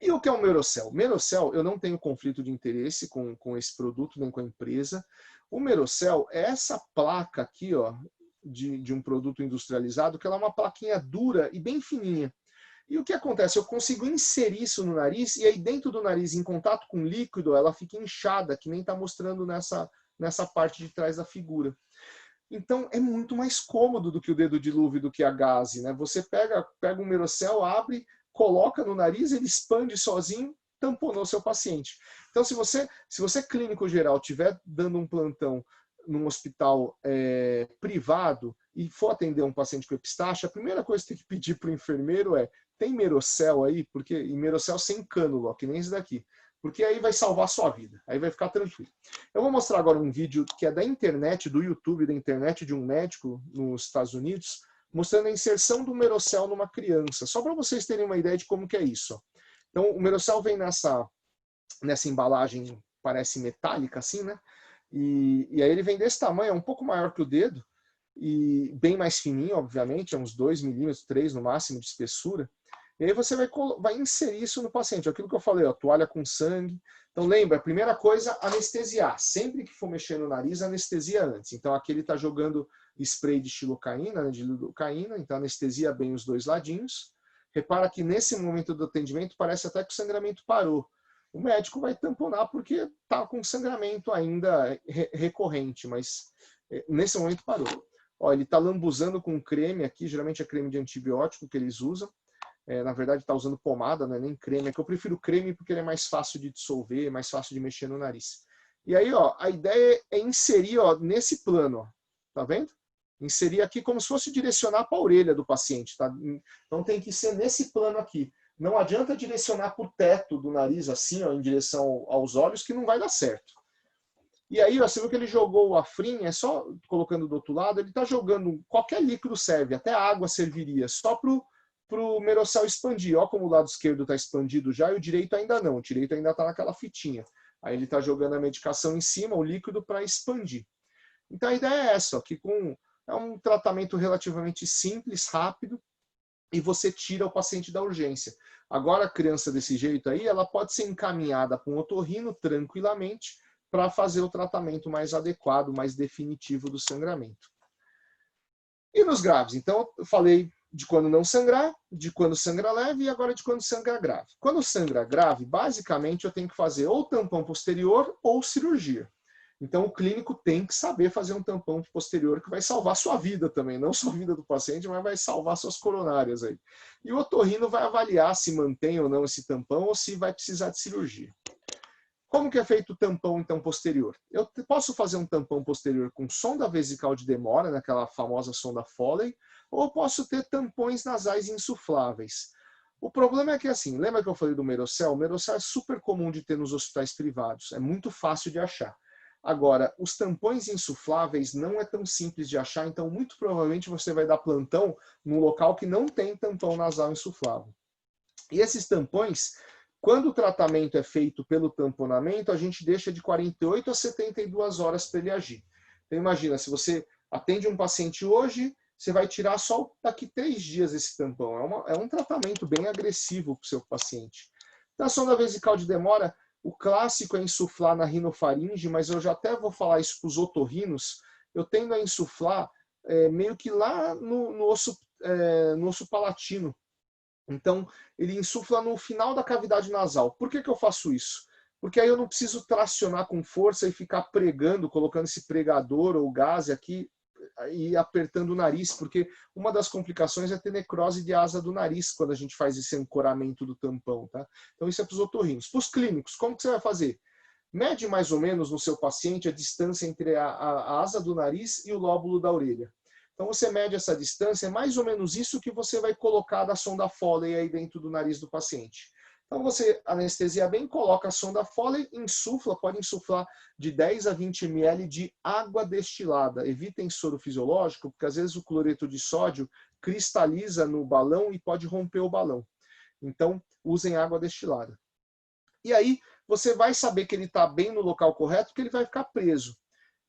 E o que é o Merocel? Merocel, eu não tenho conflito de interesse com esse produto, nem com a empresa. O Merocel é essa placa aqui, ó, de um produto industrializado, que ela é uma plaquinha dura e bem fininha. E o que acontece? Eu consigo inserir isso no nariz, e aí dentro do nariz, em contato com o líquido, ela fica inchada, que nem está mostrando nessa parte de trás da figura. Então, é muito mais cômodo do que o dedo de luva e do que a gaze, né? Você pega um Merocel, abre, coloca no nariz, ele expande sozinho, tamponou seu paciente. Então, se você clínico geral estiver dando um plantão num hospital privado e for atender um paciente com epistaxe, a primeira coisa que tem que pedir para o enfermeiro é: tem Merocel aí? Porque, e Merocel sem cânula, ó, que nem esse daqui. Porque aí vai salvar a sua vida, aí vai ficar tranquilo. Eu vou mostrar agora um vídeo que é da internet, do YouTube da internet, de um médico nos Estados Unidos, mostrando a inserção do Merocel numa criança, só para vocês terem uma ideia de como que é isso. Ó. Então, o Merocel vem nessa embalagem, parece metálica assim, né? E aí ele vem desse tamanho, é um pouco maior que o dedo, e bem mais fininho, obviamente, é uns 2 milímetros, 3 no máximo de espessura. E aí você vai inserir isso no paciente, aquilo que eu falei, ó, toalha com sangue. Então lembra, a primeira coisa, anestesiar. Sempre que for mexer no nariz, anestesia antes. Então aqui ele está jogando spray de xilocaína, né, de lidocaína, então anestesia bem os dois ladinhos. Repara que nesse momento do atendimento parece até que o sangramento parou. O médico vai tamponar porque está com sangramento ainda recorrente, mas nesse momento parou. Ó, ele está lambuzando com creme aqui, geralmente é creme de antibiótico que eles usam. Na verdade está usando pomada, não é nem creme. É que eu prefiro creme porque ele é mais fácil de dissolver, mais fácil de mexer no nariz. E aí, ó, a ideia é inserir, ó, nesse plano, ó, tá vendo? Inserir aqui como se fosse direcionar para a orelha do paciente, tá? Então tem que ser nesse plano aqui. Não adianta direcionar para o teto do nariz assim, ó, em direção aos olhos, que não vai dar certo. E aí, ó, você viu que ele jogou o Afrin, é só colocando do outro lado, ele está jogando, qualquer líquido serve, até água serviria, só para o merossal expandir. Ó, como o lado esquerdo está expandido já e o direito ainda não. O direito ainda está naquela fitinha. Aí ele está jogando a medicação em cima, o líquido, para expandir. Então a ideia é essa, ó, que é um tratamento relativamente simples, rápido, e você tira o paciente da urgência. Agora a criança desse jeito aí, ela pode ser encaminhada para um otorrino tranquilamente para fazer o tratamento mais adequado, mais definitivo do sangramento. E nos graves? Então eu falei de quando não sangrar, de quando sangra leve e agora de quando sangra grave. Quando sangra grave, basicamente eu tenho que fazer ou tampão posterior ou cirurgia. Então o clínico tem que saber fazer um tampão posterior que vai salvar sua vida também, não só a vida do paciente, mas vai salvar suas coronárias aí. E o otorrino vai avaliar se mantém ou não esse tampão ou se vai precisar de cirurgia. Como que é feito o tampão, então, posterior? Eu posso fazer um tampão posterior com sonda vesical de demora, naquela famosa sonda Foley, ou posso ter tampões nasais insufláveis. O problema é que, assim, lembra que eu falei do Merocel? O Merocel é super comum de ter nos hospitais privados, é muito fácil de achar. Agora, os tampões insufláveis não é tão simples de achar, então muito provavelmente você vai dar plantão num local que não tem tampão nasal insuflável. E esses tampões, quando o tratamento é feito pelo tamponamento, a gente deixa de 48 a 72 horas para ele agir. Então imagina, se você atende um paciente hoje, você vai tirar só daqui 3 dias esse tampão. É um tratamento bem agressivo para o seu paciente. Então, a sonda vesical de demora, o clássico é insuflar na rinofaringe, mas eu já até vou falar isso para os otorrinos. Eu tendo a insuflar meio que lá no osso palatino. Então, ele insufla no final da cavidade nasal. Por que eu faço isso? Porque aí eu não preciso tracionar com força e ficar pregando, colocando esse pregador ou gás aqui e apertando o nariz, porque uma das complicações é ter necrose de asa do nariz quando a gente faz esse ancoramento do tampão, tá? Então isso é para os otorrinos. Para os clínicos, como que você vai fazer? Mede mais ou menos no seu paciente a distância entre a asa do nariz e o lóbulo da orelha. Então você mede essa distância, é mais ou menos isso que você vai colocar da sonda Foley aí dentro do nariz do paciente. Então você anestesia bem, coloca a sonda Foley, insufla, pode insuflar de 10 a 20 ml de água destilada. Evitem soro fisiológico, porque às vezes o cloreto de sódio cristaliza no balão e pode romper o balão. Então usem água destilada. E aí você vai saber que ele está bem no local correto, porque ele vai ficar preso.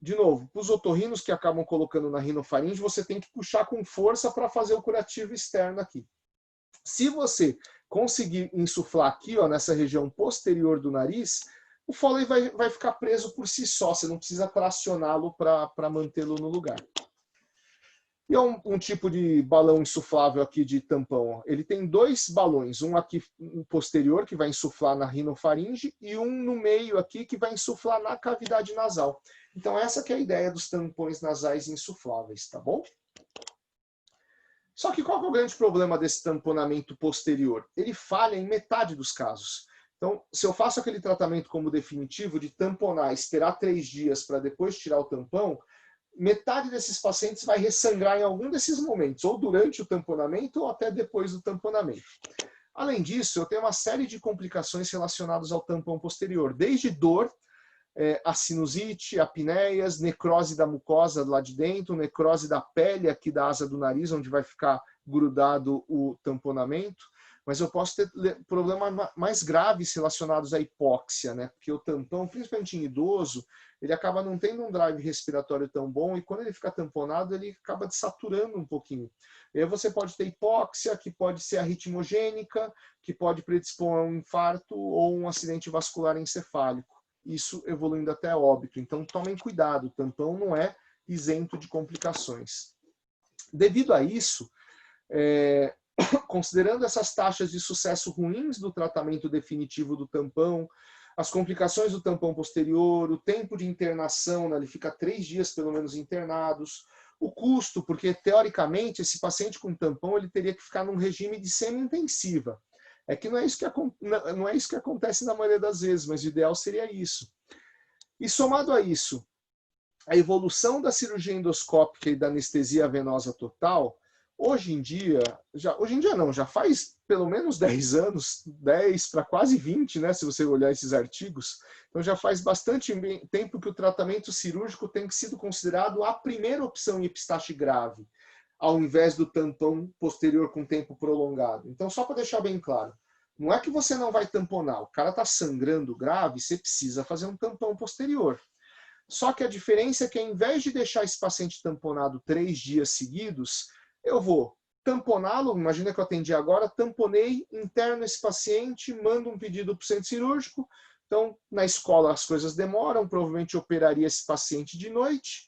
De novo, para os otorrinos que acabam colocando na rinofaringe, você tem que puxar com força para fazer o curativo externo aqui. Se você conseguir insuflar aqui, ó, nessa região posterior do nariz, o Foley vai ficar preso por si só, você não precisa tracioná-lo para mantê-lo no lugar. E é um tipo de balão insuflável aqui de tampão. Ó. Ele tem 2 balões, um aqui posterior, que vai insuflar na rinofaringe, e um no meio aqui, que vai insuflar na cavidade nasal. Então essa que é a ideia dos tampões nasais insufláveis, tá bom? Só que qual que é o grande problema desse tamponamento posterior? Ele falha em metade dos casos. Então, se eu faço aquele tratamento como definitivo de tamponar, esperar 3 dias para depois tirar o tampão, metade desses pacientes vai ressangrar em algum desses momentos, ou durante o tamponamento ou até depois do tamponamento. Além disso, eu tenho uma série de complicações relacionadas ao tampão posterior, desde dor, a sinusite, apneias, necrose da mucosa lá de dentro, necrose da pele aqui da asa do nariz, onde vai ficar grudado o tamponamento. mas eu posso ter problemas mais graves relacionados à hipóxia, né? Porque o tampão, principalmente em idoso, ele acaba não tendo um drive respiratório tão bom e quando ele fica tamponado, ele acaba desaturando um pouquinho. E aí você pode ter hipóxia, que pode ser arritmogênica, que pode predispor a um infarto ou um acidente vascular encefálico. Isso evoluindo até óbito. Então tomem cuidado, o tampão não é isento de complicações. Devido a isso, considerando essas taxas de sucesso ruins do tratamento definitivo do tampão, as complicações do tampão posterior, o tempo de internação, né, ele fica 3 dias pelo menos internados, o custo, porque teoricamente esse paciente com tampão ele teria que ficar num regime de semi-intensiva. É que não é isso que acontece na maioria das vezes, mas o ideal seria isso. E somado a isso, a evolução da cirurgia endoscópica e da anestesia venosa total, hoje em dia não, já faz pelo menos 10 anos, 10 para quase 20, né, se você olhar esses artigos, então já faz bastante tempo que o tratamento cirúrgico tem sido considerado a primeira opção em epistaxe grave, ao invés do tampão posterior com tempo prolongado. Então, só para deixar bem claro, não é que você não vai tamponar, o cara está sangrando grave, você precisa fazer um tampão posterior. Só que a diferença é que, ao invés de deixar esse paciente tamponado 3 dias seguidos, eu vou tamponá-lo, imagina que eu atendi agora, tamponei, interno esse paciente, mando um pedido para o centro cirúrgico. Então, na escola as coisas demoram, provavelmente eu operaria esse paciente de noite.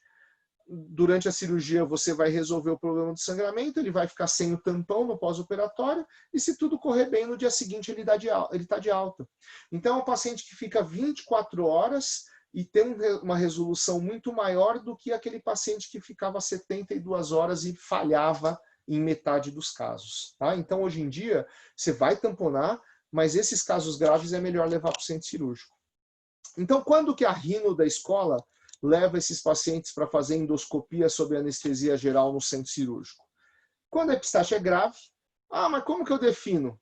Durante a cirurgia você vai resolver o problema do sangramento, ele vai ficar sem o tampão no pós-operatório, e se tudo correr bem, no dia seguinte ele está de alta. Então, é um paciente que fica 24 horas e tem uma resolução muito maior do que aquele paciente que ficava 72 horas e falhava em metade dos casos. Tá? Então, hoje em dia, você vai tamponar, mas esses casos graves é melhor levar para o centro cirúrgico. Então, quando que a rino da escola leva esses pacientes para fazer endoscopia sob anestesia geral no centro cirúrgico? Quando a epistaxe é grave, mas como que eu defino?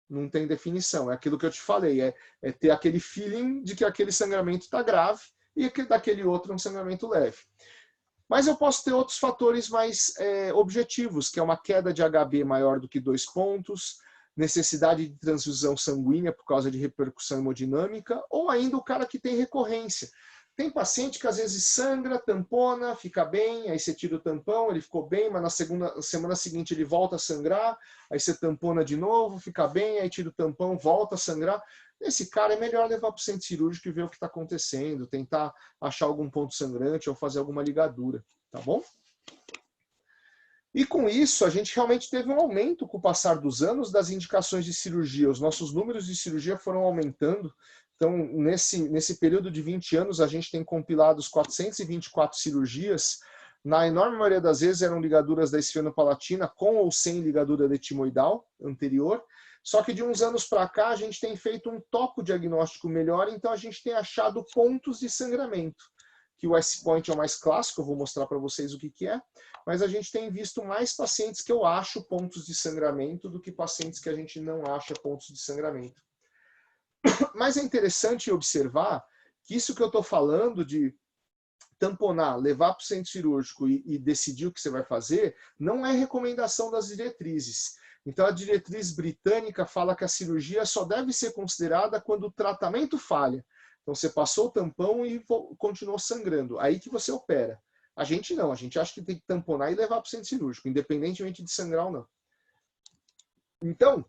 Não tem definição, é aquilo que eu te falei, é ter aquele feeling de que aquele sangramento está grave e que daquele outro é um sangramento leve. Mas eu posso ter outros fatores mais objetivos, que é uma queda de HB maior do que 2 pontos, necessidade de transfusão sanguínea por causa de repercussão hemodinâmica, ou ainda o cara que tem recorrência. Tem paciente que às vezes sangra, tampona, fica bem, aí você tira o tampão, ele ficou bem, mas na semana seguinte ele volta a sangrar, aí você tampona de novo, fica bem, aí tira o tampão, volta a sangrar. Esse cara é melhor levar para o centro cirúrgico e ver o que está acontecendo, tentar achar algum ponto sangrante ou fazer alguma ligadura, tá bom? E com isso, a gente realmente teve um aumento com o passar dos anos das indicações de cirurgia. Os nossos números de cirurgia foram aumentando. Então, nesse período de 20 anos, a gente tem compilado os 424 cirurgias. Na enorme maioria das vezes eram ligaduras da esfenopalatina com ou sem ligadura de etimoidal anterior. Só que de uns anos para cá, a gente tem feito um topodiagnóstico melhor, então a gente tem achado pontos de sangramento. Que o S-point é o mais clássico, eu vou mostrar para vocês o que é, mas a gente tem visto mais pacientes que eu acho pontos de sangramento do que pacientes que a gente não acha pontos de sangramento. Mas é interessante observar que isso que eu estou falando de tamponar, levar para o centro cirúrgico e decidir o que você vai fazer, não é recomendação das diretrizes. Então, a diretriz britânica fala que a cirurgia só deve ser considerada quando o tratamento falha. Então, você passou o tampão e continuou sangrando. Aí que você opera. A gente não, a gente acha que tem que tamponar e levar para o centro cirúrgico, independentemente de sangrar ou não. Então,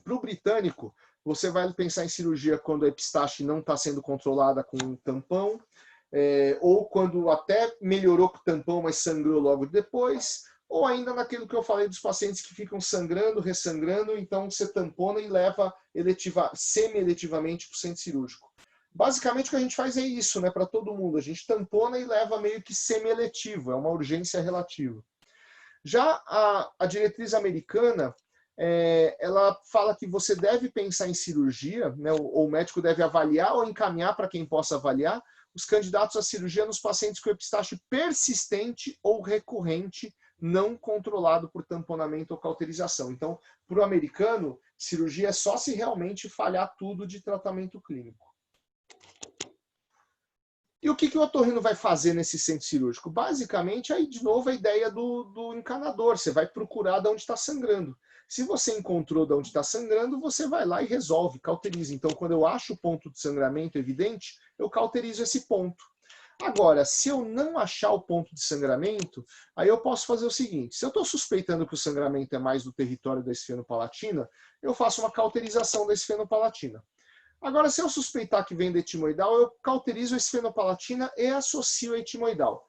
para o britânico, você vai pensar em cirurgia quando a epistaxe não está sendo controlada com um tampão, ou quando até melhorou com o tampão, mas sangrou logo depois, ou ainda naquilo que eu falei dos pacientes que ficam sangrando, ressangrando, então você tampona e leva semi-eletivamente para o centro cirúrgico. Basicamente o que a gente faz é isso, né, para todo mundo. A gente tampona e leva meio que semi-eletivo, é uma urgência relativa. Já a diretriz americana, ela fala que você deve pensar em cirurgia, né, ou o médico deve avaliar ou encaminhar para quem possa avaliar os candidatos à cirurgia nos pacientes com epistaxe persistente ou recorrente, não controlado por tamponamento ou cauterização. Então, para o americano, cirurgia é só se realmente falhar tudo de tratamento clínico. E o que o otorrino vai fazer nesse centro cirúrgico? Basicamente, aí de novo a ideia do encanador. Você vai procurar de onde está sangrando. Se você encontrou de onde está sangrando, você vai lá e resolve, cauteriza. Então, quando eu acho o ponto de sangramento evidente, eu cauterizo esse ponto. Agora, se eu não achar o ponto de sangramento, aí eu posso fazer o seguinte: se eu estou suspeitando que o sangramento é mais do território da esfenopalatina, eu faço uma cauterização da esfenopalatina. Agora, se eu suspeitar que vem da etimoidal, eu cauterizo a esfenopalatina e associo a etimoidal.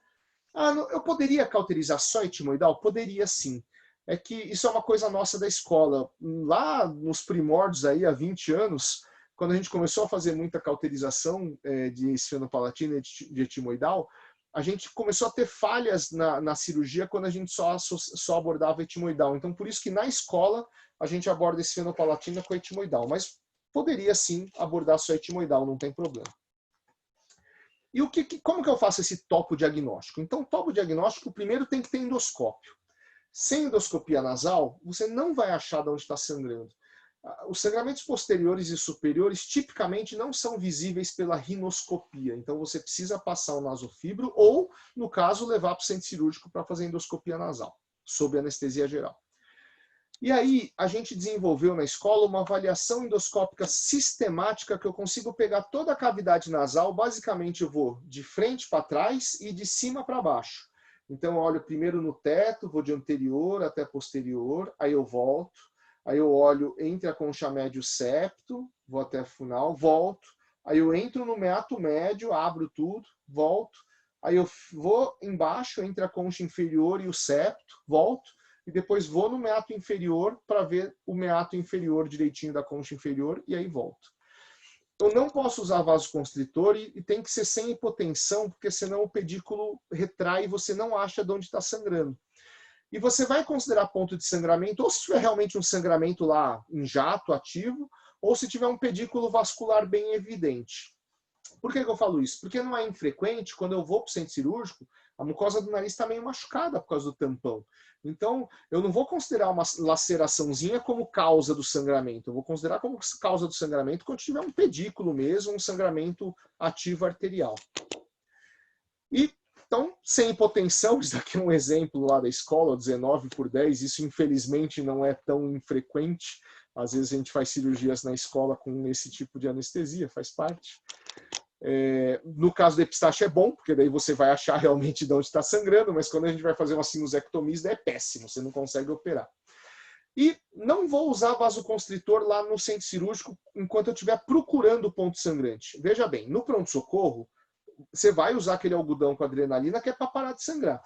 Eu poderia cauterizar só etimoidal? Poderia sim. É que isso é uma coisa nossa da escola. Lá nos primórdios, aí, há 20 anos, quando a gente começou a fazer muita cauterização de esfenopalatina e de etimoidal, a gente começou a ter falhas na cirurgia quando a gente só abordava etimoidal. Então, por isso que na escola a gente aborda esfenopalatina com etimoidal. Mas poderia sim abordar só etimoidal, não tem problema. E como que eu faço esse topo diagnóstico? Então, topo diagnóstico, primeiro tem que ter endoscópio. Sem endoscopia nasal, você não vai achar de onde está sangrando. Os sangramentos posteriores e superiores tipicamente não são visíveis pela rinoscopia. Então, você precisa passar o nasofibro ou, no caso, levar para o centro cirúrgico para fazer endoscopia nasal, sob anestesia geral. E aí, a gente desenvolveu na escola uma avaliação endoscópica sistemática que eu consigo pegar toda a cavidade nasal. Basicamente, eu vou de frente para trás e de cima para baixo. Então, eu olho primeiro no teto, vou de anterior até posterior, aí eu volto. Aí eu olho entre a concha média e o septo, vou até o final, volto. Aí eu entro no meato médio, abro tudo, volto. Aí eu vou embaixo, entre a concha inferior e o septo, volto. E depois vou no meato inferior para ver o meato inferior direitinho da concha inferior e aí volto. Eu não posso usar vasoconstritor e tem que ser sem hipotensão, porque senão o pedículo retrai e você não acha de onde está sangrando. E você vai considerar ponto de sangramento, ou se tiver realmente um sangramento lá em jato ativo, ou se tiver um pedículo vascular bem evidente. Por que eu falo isso? Porque não é infrequente, quando eu vou para o centro cirúrgico, a mucosa do nariz está meio machucada por causa do tampão. Então, eu não vou considerar uma laceraçãozinha como causa do sangramento. Eu vou considerar como causa do sangramento quando tiver um pedículo mesmo, um sangramento ativo arterial. Então, sem hipotensão, isso aqui é um exemplo lá da escola, 19/10, isso infelizmente não é tão infrequente. Às vezes a gente faz cirurgias na escola com esse tipo de anestesia, faz parte. No caso da epistaxe é bom, porque daí você vai achar realmente de onde está sangrando, mas quando a gente vai fazer uma sinusectomia, é péssimo, você não consegue operar. E não vou usar vasoconstritor lá no centro cirúrgico enquanto eu estiver procurando o ponto sangrante. Veja bem, no pronto-socorro, você vai usar aquele algodão com adrenalina que é para parar de sangrar.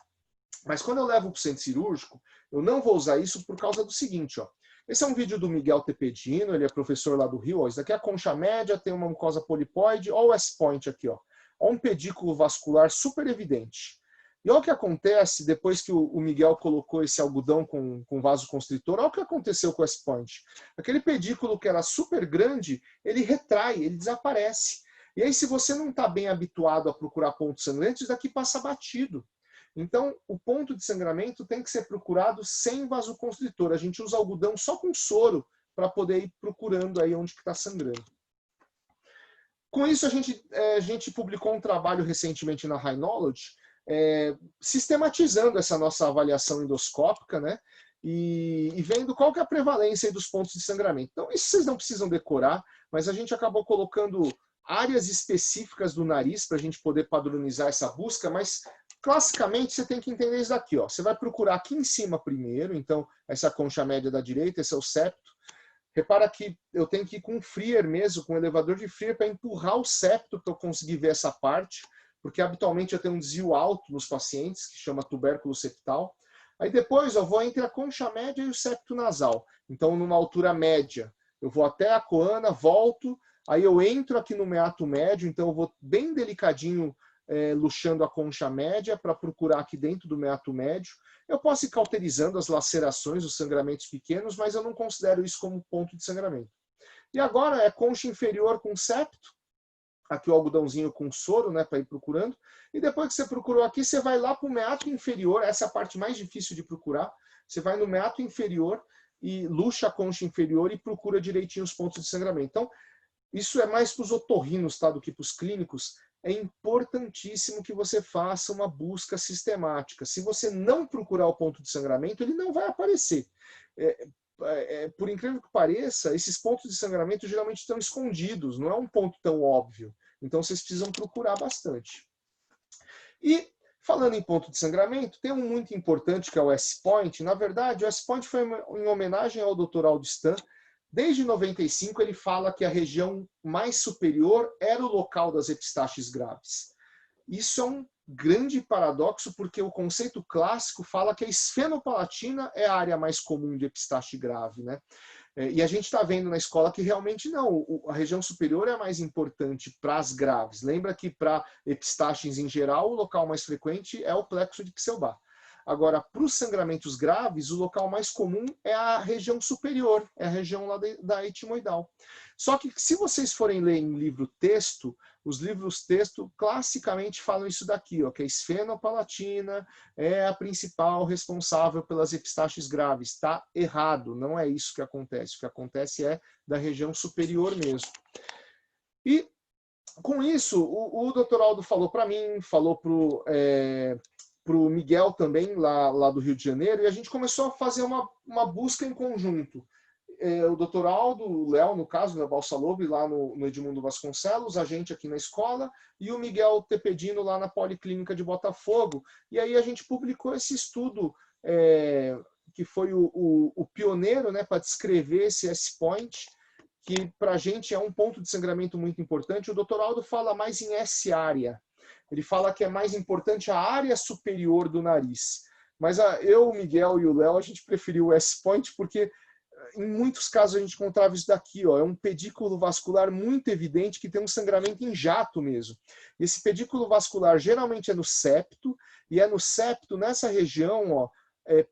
Mas quando eu levo para o centro cirúrgico, eu não vou usar isso por causa do seguinte, ó. Esse é um vídeo do Miguel Tepedino, ele é professor lá do Rio. Ó. Isso daqui é a concha média, tem uma mucosa polipoide. Olha o S-point aqui, ó. Olha um pedículo vascular super evidente. E olha o que acontece depois que o Miguel colocou esse algodão com vasoconstritor. Olha o que aconteceu com o S-point. Aquele pedículo que era super grande, ele retrai, ele desaparece. E aí, se você não está bem habituado a procurar pontos sangrantes, isso daqui passa batido. Então, o ponto de sangramento tem que ser procurado sem vasoconstritor. A gente usa algodão só com soro para poder ir procurando aí onde está sangrando. Com isso, a gente publicou um trabalho recentemente na High Knowledge, sistematizando essa nossa avaliação endoscópica, né? E vendo qual que é a prevalência dos pontos de sangramento. Então, isso vocês não precisam decorar, mas a gente acabou colocando áreas específicas do nariz para a gente poder padronizar essa busca, mas classicamente você tem que entender isso daqui, ó. Você vai procurar aqui em cima primeiro, então essa concha média da direita, esse é o septo. Repara que eu tenho que ir com um Freer mesmo, com um elevador de Freer para empurrar o septo para eu conseguir ver essa parte, porque habitualmente eu tenho um desvio alto nos pacientes, que chama tubérculo septal. Aí depois eu vou entre a concha média e o septo nasal. Então, numa altura média, eu vou até a coana, volto, aí eu entro aqui no meato médio, então eu vou bem delicadinho luxando a concha média para procurar aqui dentro do meato médio. Eu posso ir cauterizando as lacerações, os sangramentos pequenos, mas eu não considero isso como ponto de sangramento. E agora é concha inferior com septo, aqui o algodãozinho com soro, né, para ir procurando. E depois que você procurou aqui, você vai lá para o meato inferior, essa é a parte mais difícil de procurar. Você vai no meato inferior e luxa a concha inferior e procura direitinho os pontos de sangramento. Então, isso é mais para os otorrinos, tá, do que para os clínicos. É importantíssimo que você faça uma busca sistemática. Se você não procurar o ponto de sangramento, ele não vai aparecer. por incrível que pareça, esses pontos de sangramento geralmente estão escondidos, não é um ponto tão óbvio. Então, vocês precisam procurar bastante. E, falando em ponto de sangramento, tem um muito importante que é o S-Point. Na verdade, o S-Point foi em homenagem ao Dr. Aldo Stan. Desde 95, ele fala que a região mais superior era o local das epistaxes graves. Isso é um grande paradoxo, porque o conceito clássico fala que a esfenopalatina é a área mais comum de epistaxe grave, né? E a gente está vendo na escola que realmente não, a região superior é a mais importante para as graves. Lembra que para epistaxes em geral, o local mais frequente é o plexo de Pixelbar. Agora, para os sangramentos graves, o local mais comum é a região superior, é a região lá da etimoidal. Só que se vocês forem ler em livro-texto, os livros-texto classicamente falam isso daqui, ó, que a esfenopalatina é a principal responsável pelas epistaxes graves. Está errado, não é isso que acontece. O que acontece é da região superior mesmo. E com isso, o Dr. Aldo falou para mim, falou para o Miguel também, lá do Rio de Janeiro, e a gente começou a fazer uma busca em conjunto. O Dr. Aldo, o Léo, no caso, da Balsa Lobre, lá no Edmundo Vasconcelos, a gente aqui na escola, e o Miguel Tepedino lá na Policlínica de Botafogo. E aí a gente publicou esse estudo, que foi o pioneiro, né, para descrever esse S-Point, que para a gente é um ponto de sangramento muito importante. O Dr. Aldo fala mais em S-área. Ele fala que é mais importante a área superior do nariz. Mas eu, o Miguel e o Léo, a gente preferiu o S-Point porque em muitos casos a gente encontrava isso daqui, ó, é um pedículo vascular muito evidente que tem um sangramento em jato mesmo. Esse pedículo vascular geralmente é no septo, e é no septo, nessa região, ó,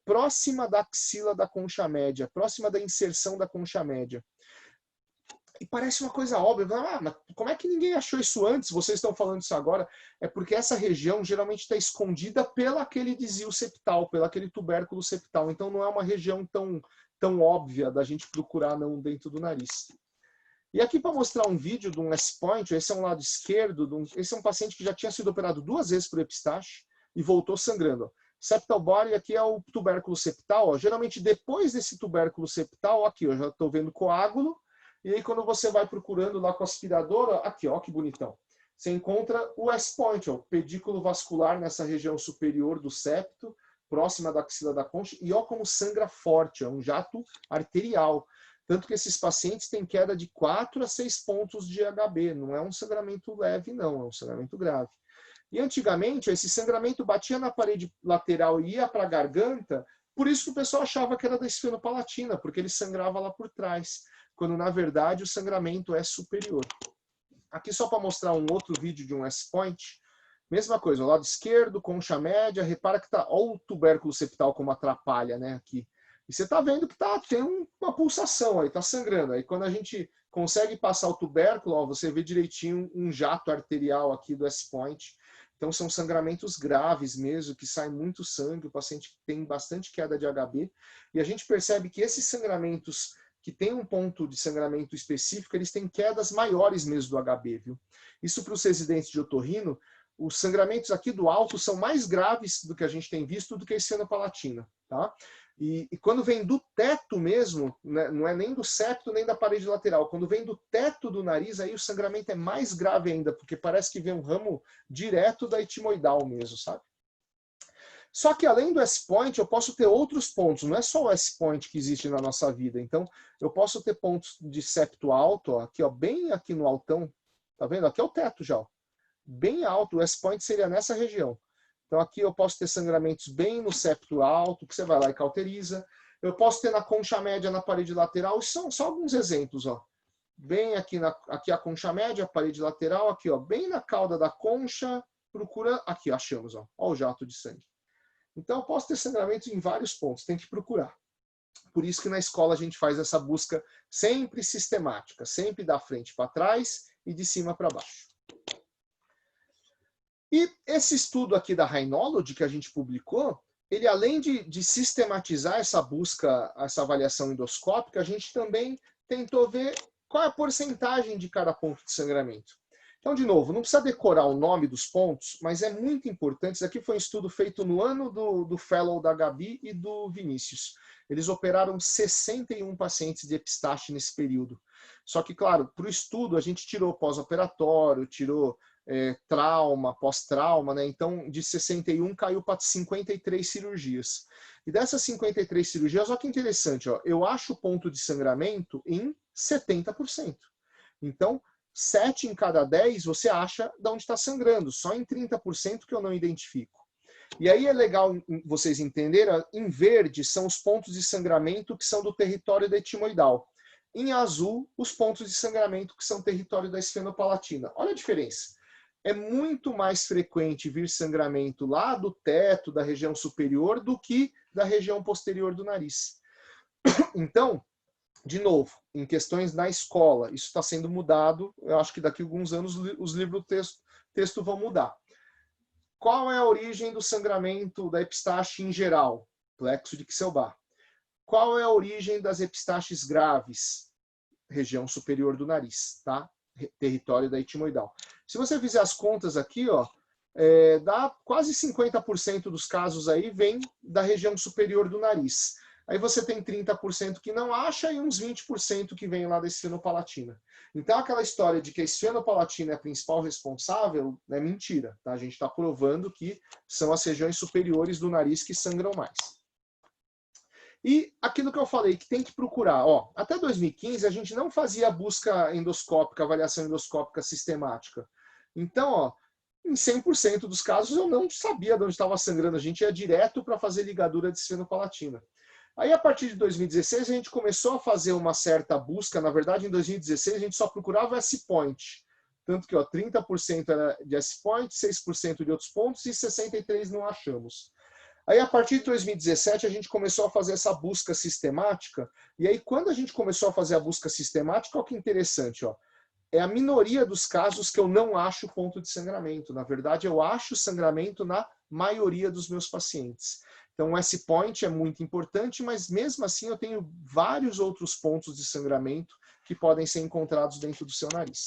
próxima da axila da concha média, próxima da inserção da concha média. E parece uma coisa óbvia, mas como é que ninguém achou isso antes? Vocês estão falando isso agora? É porque essa região geralmente está escondida pelo aquele desvio septal, pelo aquele tubérculo septal. Então não é uma região tão óbvia da gente procurar não dentro do nariz. E aqui para mostrar um vídeo de um S-Point, esse é um lado esquerdo, esse é um paciente que já tinha sido operado 2 vezes por epistaxe e voltou sangrando. Septal body, aqui é o tubérculo septal. Ó. Geralmente depois desse tubérculo septal, aqui eu já estou vendo coágulo. E aí, quando você vai procurando lá com a aspiradora, aqui, ó, que bonitão. Você encontra o S-Point, ó, o pedículo vascular nessa região superior do septo, próxima da axila da concha, e ó como sangra forte, é um jato arterial. Tanto que esses pacientes têm queda de 4 a 6 pontos de HB. Não é um sangramento leve, não, é um sangramento grave. E antigamente, esse sangramento batia na parede lateral e ia para a garganta, por isso que o pessoal achava que era da esfenopalatina, porque ele sangrava lá por trás, quando na verdade o sangramento é superior. Aqui só para mostrar um outro vídeo de um S-Point, mesma coisa, o lado esquerdo, concha média, repara que tá, ó o tubérculo septal como atrapalha, né, aqui. E você tá vendo que tem uma pulsação aí, tá sangrando. Aí quando a gente consegue passar o tubérculo, ó, você vê direitinho um jato arterial aqui do S-Point. Então são sangramentos graves mesmo, que sai muito sangue, o paciente tem bastante queda de HB. E a gente percebe que esses sangramentos que tem um ponto de sangramento específico, eles têm quedas maiores mesmo do HB, viu? Isso para os residentes de otorrino, os sangramentos aqui do alto são mais graves do que a gente tem visto do que a esfenopalatina, tá? E quando vem do teto mesmo, né, não é nem do septo nem da parede lateral, quando vem do teto do nariz, aí o sangramento é mais grave ainda, porque parece que vem um ramo direto da etimoidal mesmo, sabe? Só que além do S-Point, eu posso ter outros pontos. Não é só o S-Point que existe na nossa vida. Então, eu posso ter pontos de septo alto, ó, aqui, ó, bem aqui no altão. Tá vendo? Aqui é o teto já. Ó. Bem alto. O S-Point seria nessa região. Então, aqui eu posso ter sangramentos bem no septo alto, que você vai lá e cauteriza. Eu posso ter na concha média, na parede lateral. Isso são só alguns exemplos. Ó. Bem aqui a concha média, a parede lateral. Aqui, ó, bem na cauda da concha. Procura. Aqui, achamos. Ó, ó o jato de sangue. Então, eu posso ter sangramentos em vários pontos, tem que procurar. Por isso que na escola a gente faz essa busca sempre sistemática, sempre da frente para trás e de cima para baixo. E esse estudo aqui da Rhinology que a gente publicou, ele além de sistematizar essa busca, essa avaliação endoscópica, a gente também tentou ver qual é a porcentagem de cada ponto de sangramento. Então, de novo, não precisa decorar o nome dos pontos, mas é muito importante. Isso aqui foi um estudo feito no ano do Fellow da Gabi e do Vinícius. Eles operaram 61 pacientes de epistaxe nesse período. Só que, claro, para o estudo a gente tirou pós-operatório, tirou trauma, pós-trauma, né? Então, de 61 caiu para 53 cirurgias. E dessas 53 cirurgias, olha que interessante, ó, eu acho o ponto de sangramento em 70%. Então, 7 em cada 10 você acha de onde está sangrando, só em 30% que eu não identifico. E aí é legal vocês entenderem, em verde são os pontos de sangramento que são do território da etimoidal. Em azul, os pontos de sangramento que são território da esfenopalatina. Olha a diferença. É muito mais frequente vir sangramento lá do teto, da região superior, do que da região posterior do nariz. Então, de novo, em questões na escola, isso está sendo mudado. Eu acho que daqui a alguns anos os livros texto vão mudar. Qual é a origem do sangramento da epistaxe em geral? Plexo de Kselbach. Qual é a origem das epistaxes graves? Região superior do nariz, tá? Território da etimoidal. Se você fizer as contas aqui, ó, dá quase 50% dos casos aí vem da região superior do nariz. Aí você tem 30% que não acha e uns 20% que vem lá da esfenopalatina. Então aquela história de que a esfenopalatina é a principal responsável é mentira, tá? A gente está provando que são as regiões superiores do nariz que sangram mais. E aquilo que eu falei, que tem que procurar, ó, até 2015 a gente não fazia busca endoscópica, avaliação endoscópica sistemática. Então, ó, em 100% dos casos eu não sabia de onde estava sangrando, a gente ia direto para fazer ligadura de esfenopalatina. Aí, a partir de 2016, a gente começou a fazer uma certa busca. Na verdade, em 2016, a gente só procurava S-point. Tanto que ó, 30% era de S-point, 6% de outros pontos e 63% não achamos. Aí, a partir de 2017, a gente começou a fazer essa busca sistemática. E aí, quando a gente começou a fazer a busca sistemática, olha que interessante, ó. É a minoria dos casos que eu não acho ponto de sangramento. Na verdade, eu acho sangramento na maioria dos meus pacientes. Então, o S-point é muito importante, mas mesmo assim eu tenho vários outros pontos de sangramento que podem ser encontrados dentro do seu nariz.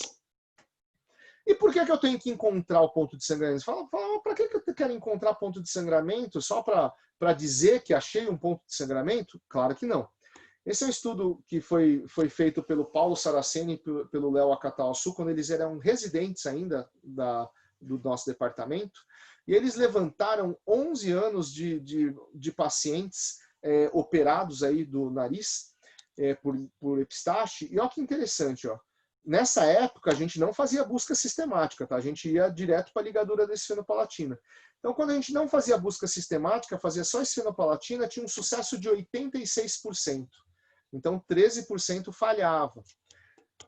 E por que eu tenho que encontrar o ponto de sangramento? Fala, para que eu quero encontrar ponto de sangramento? Só para dizer que achei um ponto de sangramento? Claro que não. Esse é um estudo que foi feito pelo Paulo Saraceni e pelo Léo Akatalsu, quando eles eram residentes ainda do nosso departamento. E eles levantaram 11 anos de pacientes operados aí do nariz por epistaxe. E olha que interessante, ó. Nessa época, a gente não fazia busca sistemática, tá? A gente ia direto para a ligadura da esfenopalatina. Então, quando a gente não fazia busca sistemática, fazia só esfenopalatina, tinha um sucesso de 86%. Então, 13% falhava.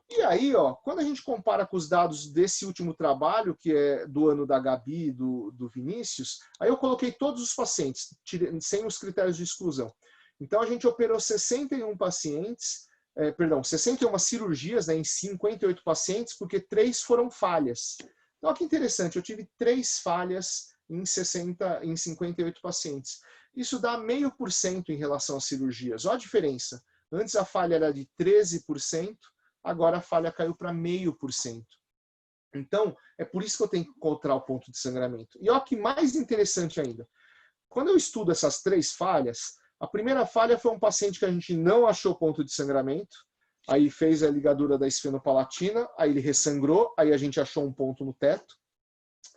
E aí, ó, quando a gente compara com os dados desse último trabalho, que é do ano da Gabi e do Vinícius, aí eu coloquei todos os pacientes, sem os critérios de exclusão. Então, a gente operou 61 pacientes, 61 cirurgias, né, em 58 pacientes, porque 3 foram falhas. Então, olha que interessante, eu tive 3 falhas em 58 pacientes. Isso dá 0,5% em relação às cirurgias. Olha a diferença. Antes a falha era de 13%, agora a falha caiu para 0,5%. Então, é por isso que eu tenho que encontrar o ponto de sangramento. E olha que mais interessante ainda. Quando eu estudo essas 3 falhas, a primeira falha foi um paciente que a gente não achou ponto de sangramento, aí fez a ligadura da esfenopalatina, aí ele ressangrou, aí a gente achou um ponto no teto.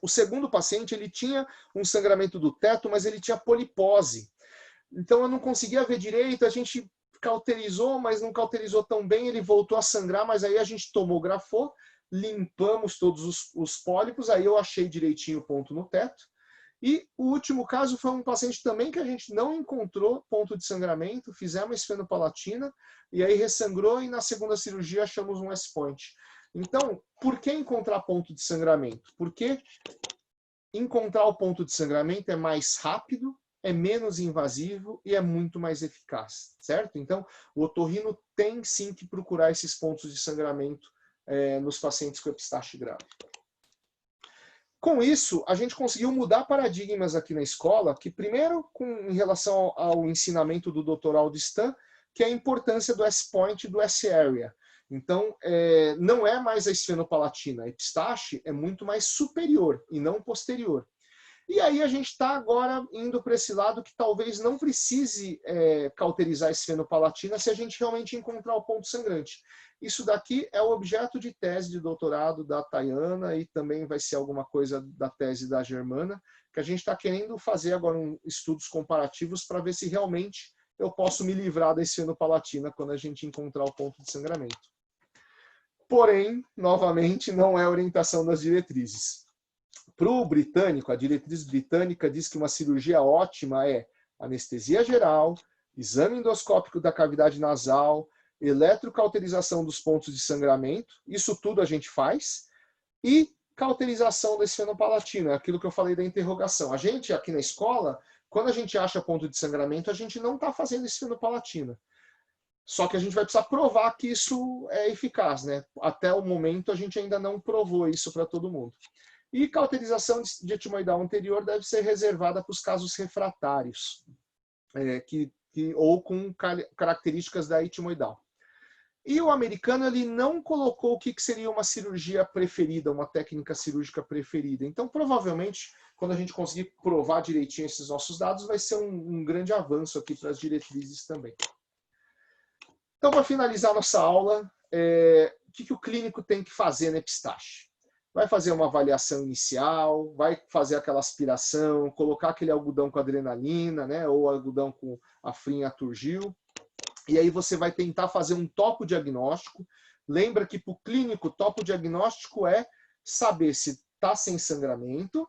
O segundo paciente, ele tinha um sangramento do teto, mas ele tinha polipose. Então eu não conseguia ver direito, a gente cauterizou, mas não cauterizou tão bem, ele voltou a sangrar, mas aí a gente tomografou, limpamos todos os pólipos, aí eu achei direitinho o ponto no teto. E o último caso foi um paciente também que a gente não encontrou ponto de sangramento, fizemos esfenopalatina, e aí ressangrou, e na segunda cirurgia achamos um S-point. Então, por que encontrar ponto de sangramento? Porque encontrar o ponto de sangramento é mais rápido, é menos invasivo e é muito mais eficaz, certo? Então, o otorrino tem sim que procurar esses pontos de sangramento nos pacientes com epistaxe grave. Com isso, a gente conseguiu mudar paradigmas aqui na escola, que primeiro, em relação ao ensinamento do Dr. Aldistan, que é a importância do S-point e do S-area. Então, não é mais a esfenopalatina. A epistaxe é muito mais superior e não posterior. E aí a gente está agora indo para esse lado que talvez não precise cauterizar a esfenopalatina se a gente realmente encontrar o ponto sangrante. Isso daqui é o objeto de tese de doutorado da Tayana e também vai ser alguma coisa da tese da Germana, que a gente está querendo fazer agora estudos comparativos para ver se realmente eu posso me livrar da esfenopalatina quando a gente encontrar o ponto de sangramento. Porém, novamente, não é a orientação das diretrizes. Para o britânico, a diretriz britânica diz que uma cirurgia ótima é anestesia geral, exame endoscópico da cavidade nasal, eletrocauterização dos pontos de sangramento, isso tudo a gente faz, e cauterização da esfenopalatina, aquilo que eu falei da interrogação. A gente, aqui na escola, quando a gente acha ponto de sangramento, a gente não está fazendo esfenopalatina. Só que a gente vai precisar provar que isso é eficaz, né? Até o momento, a gente ainda não provou isso para todo mundo. E cauterização de etimoidal anterior deve ser reservada para os casos refratários, ou com características da etimoidal. E o americano ele não colocou o que seria uma cirurgia preferida, uma técnica cirúrgica preferida. Então, provavelmente, quando a gente conseguir provar direitinho esses nossos dados, vai ser um grande avanço aqui para as diretrizes também. Então, para finalizar nossa aula, o que o clínico tem que fazer na epistaxe? Vai fazer uma avaliação inicial, vai fazer aquela aspiração, colocar aquele algodão com adrenalina, né, ou algodão com afrin aturgil, e aí você vai tentar fazer um topodiagnóstico. Lembra que para o clínico, o topodiagnóstico é saber se está sem sangramento,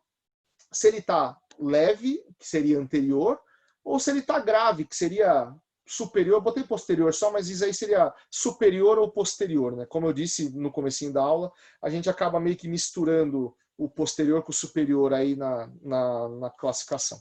se ele está leve, que seria anterior, ou se ele está grave, que seria superior, botei posterior só, mas isso aí seria superior ou posterior, né? Como eu disse no comecinho da aula, a gente acaba meio que misturando o posterior com o superior aí na classificação.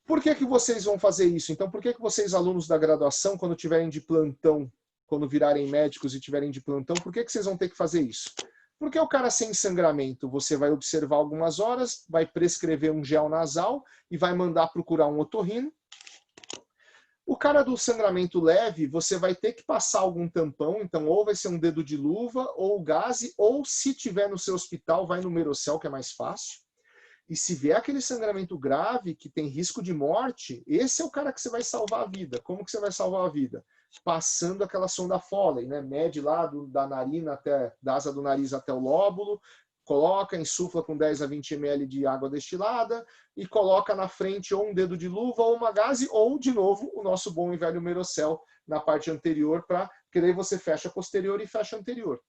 Por que vocês vão fazer isso? Então, por que vocês, alunos da graduação, quando tiverem de plantão, quando virarem médicos e tiverem de plantão, por que vocês vão ter que fazer isso? Porque o cara sem sangramento, você vai observar algumas horas, vai prescrever um gel nasal e vai mandar procurar um otorrino. O cara do sangramento leve, você vai ter que passar algum tampão, então ou vai ser um dedo de luva, ou gaze, ou se tiver no seu hospital, vai no Merocel, que é mais fácil. E se vier aquele sangramento grave, que tem risco de morte, esse é o cara que você vai salvar a vida. Como que você vai salvar a vida? Passando aquela sonda Foley, né? Mede lá da narina da asa do nariz até o lóbulo, coloca, insufla com 10 a 20 ml de água destilada e coloca na frente ou um dedo de luva ou uma gaze ou, de novo, o nosso bom e velho Merocel na parte anterior, porque daí você fecha posterior e fecha anterior.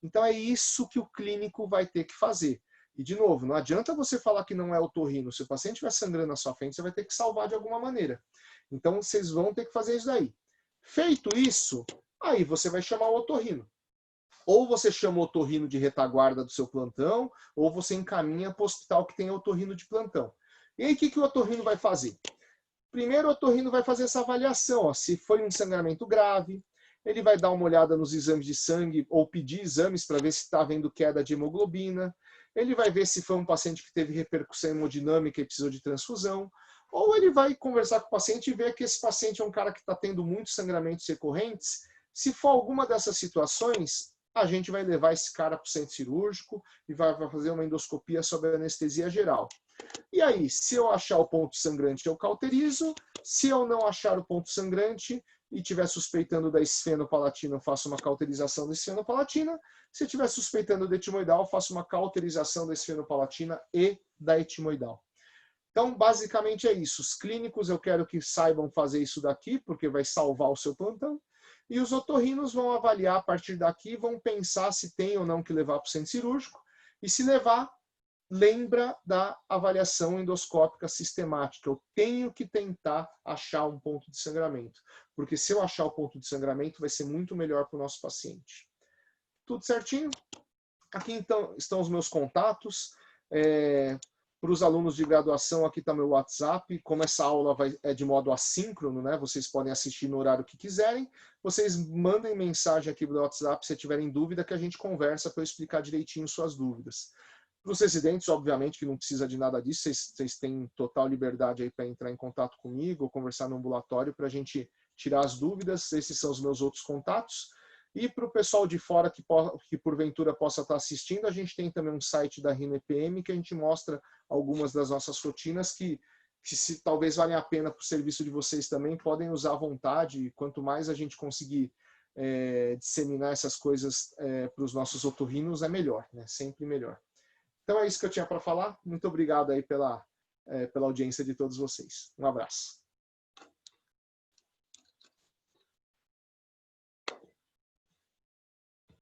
Então é isso que o clínico vai ter que fazer. E, de novo, não adianta você falar que não é otorrino. Se o paciente estiver sangrando na sua frente, você vai ter que salvar de alguma maneira. Então, vocês vão ter que fazer isso daí. Feito isso, aí você vai chamar o otorrino. Ou você chama o otorrino de retaguarda do seu plantão, ou você encaminha para o hospital que tem otorrino de plantão. E aí, o que o otorrino vai fazer? Primeiro, o otorrino vai fazer essa avaliação. Ó, se foi um sangramento grave, ele vai dar uma olhada nos exames de sangue, ou pedir exames para ver se está havendo queda de hemoglobina. Ele vai ver se foi um paciente que teve repercussão hemodinâmica e precisou de transfusão, ou ele vai conversar com o paciente e ver que esse paciente é um cara que está tendo muitos sangramentos recorrentes. Se for alguma dessas situações, a gente vai levar esse cara para o centro cirúrgico e vai fazer uma endoscopia sob anestesia geral. E aí, se eu achar o ponto sangrante, eu cauterizo. Se eu não achar o ponto sangrante e estiver suspeitando da esfenopalatina, eu faço uma cauterização da esfenopalatina. Se estiver suspeitando da etimoidal, eu faço uma cauterização da esfenopalatina e da etimoidal. Então, basicamente é isso. Os clínicos eu quero que saibam fazer isso daqui, porque vai salvar o seu plantão. E os otorrinos vão avaliar a partir daqui, vão pensar se tem ou não que levar para o centro cirúrgico. E se levar, lembra da avaliação endoscópica sistemática. Eu tenho que tentar achar um ponto de sangramento. Porque se eu achar o ponto de sangramento, vai ser muito melhor para o nosso paciente. Tudo certinho? Aqui então estão os meus contatos. Para os alunos de graduação, aqui está meu WhatsApp. Como essa aula é de modo assíncrono, né? Vocês podem assistir no horário que quiserem. Vocês mandem mensagem aqui no WhatsApp se tiverem dúvida, que a gente conversa para eu explicar direitinho suas dúvidas. Para os residentes, obviamente, que não precisa de nada disso, vocês têm total liberdade aí para entrar em contato comigo ou conversar no ambulatório para a gente tirar as dúvidas. Esses são os meus outros contatos. E para o pessoal de fora que porventura possa estar assistindo, a gente tem também um site da Rhino EPM que a gente mostra algumas das nossas rotinas que se talvez valem a pena para o serviço de vocês também, podem usar à vontade. Quanto mais a gente conseguir disseminar essas coisas para os nossos otorrinos, é melhor, né? Sempre melhor. Então é isso que eu tinha para falar. Muito obrigado aí pela audiência de todos vocês. Um abraço.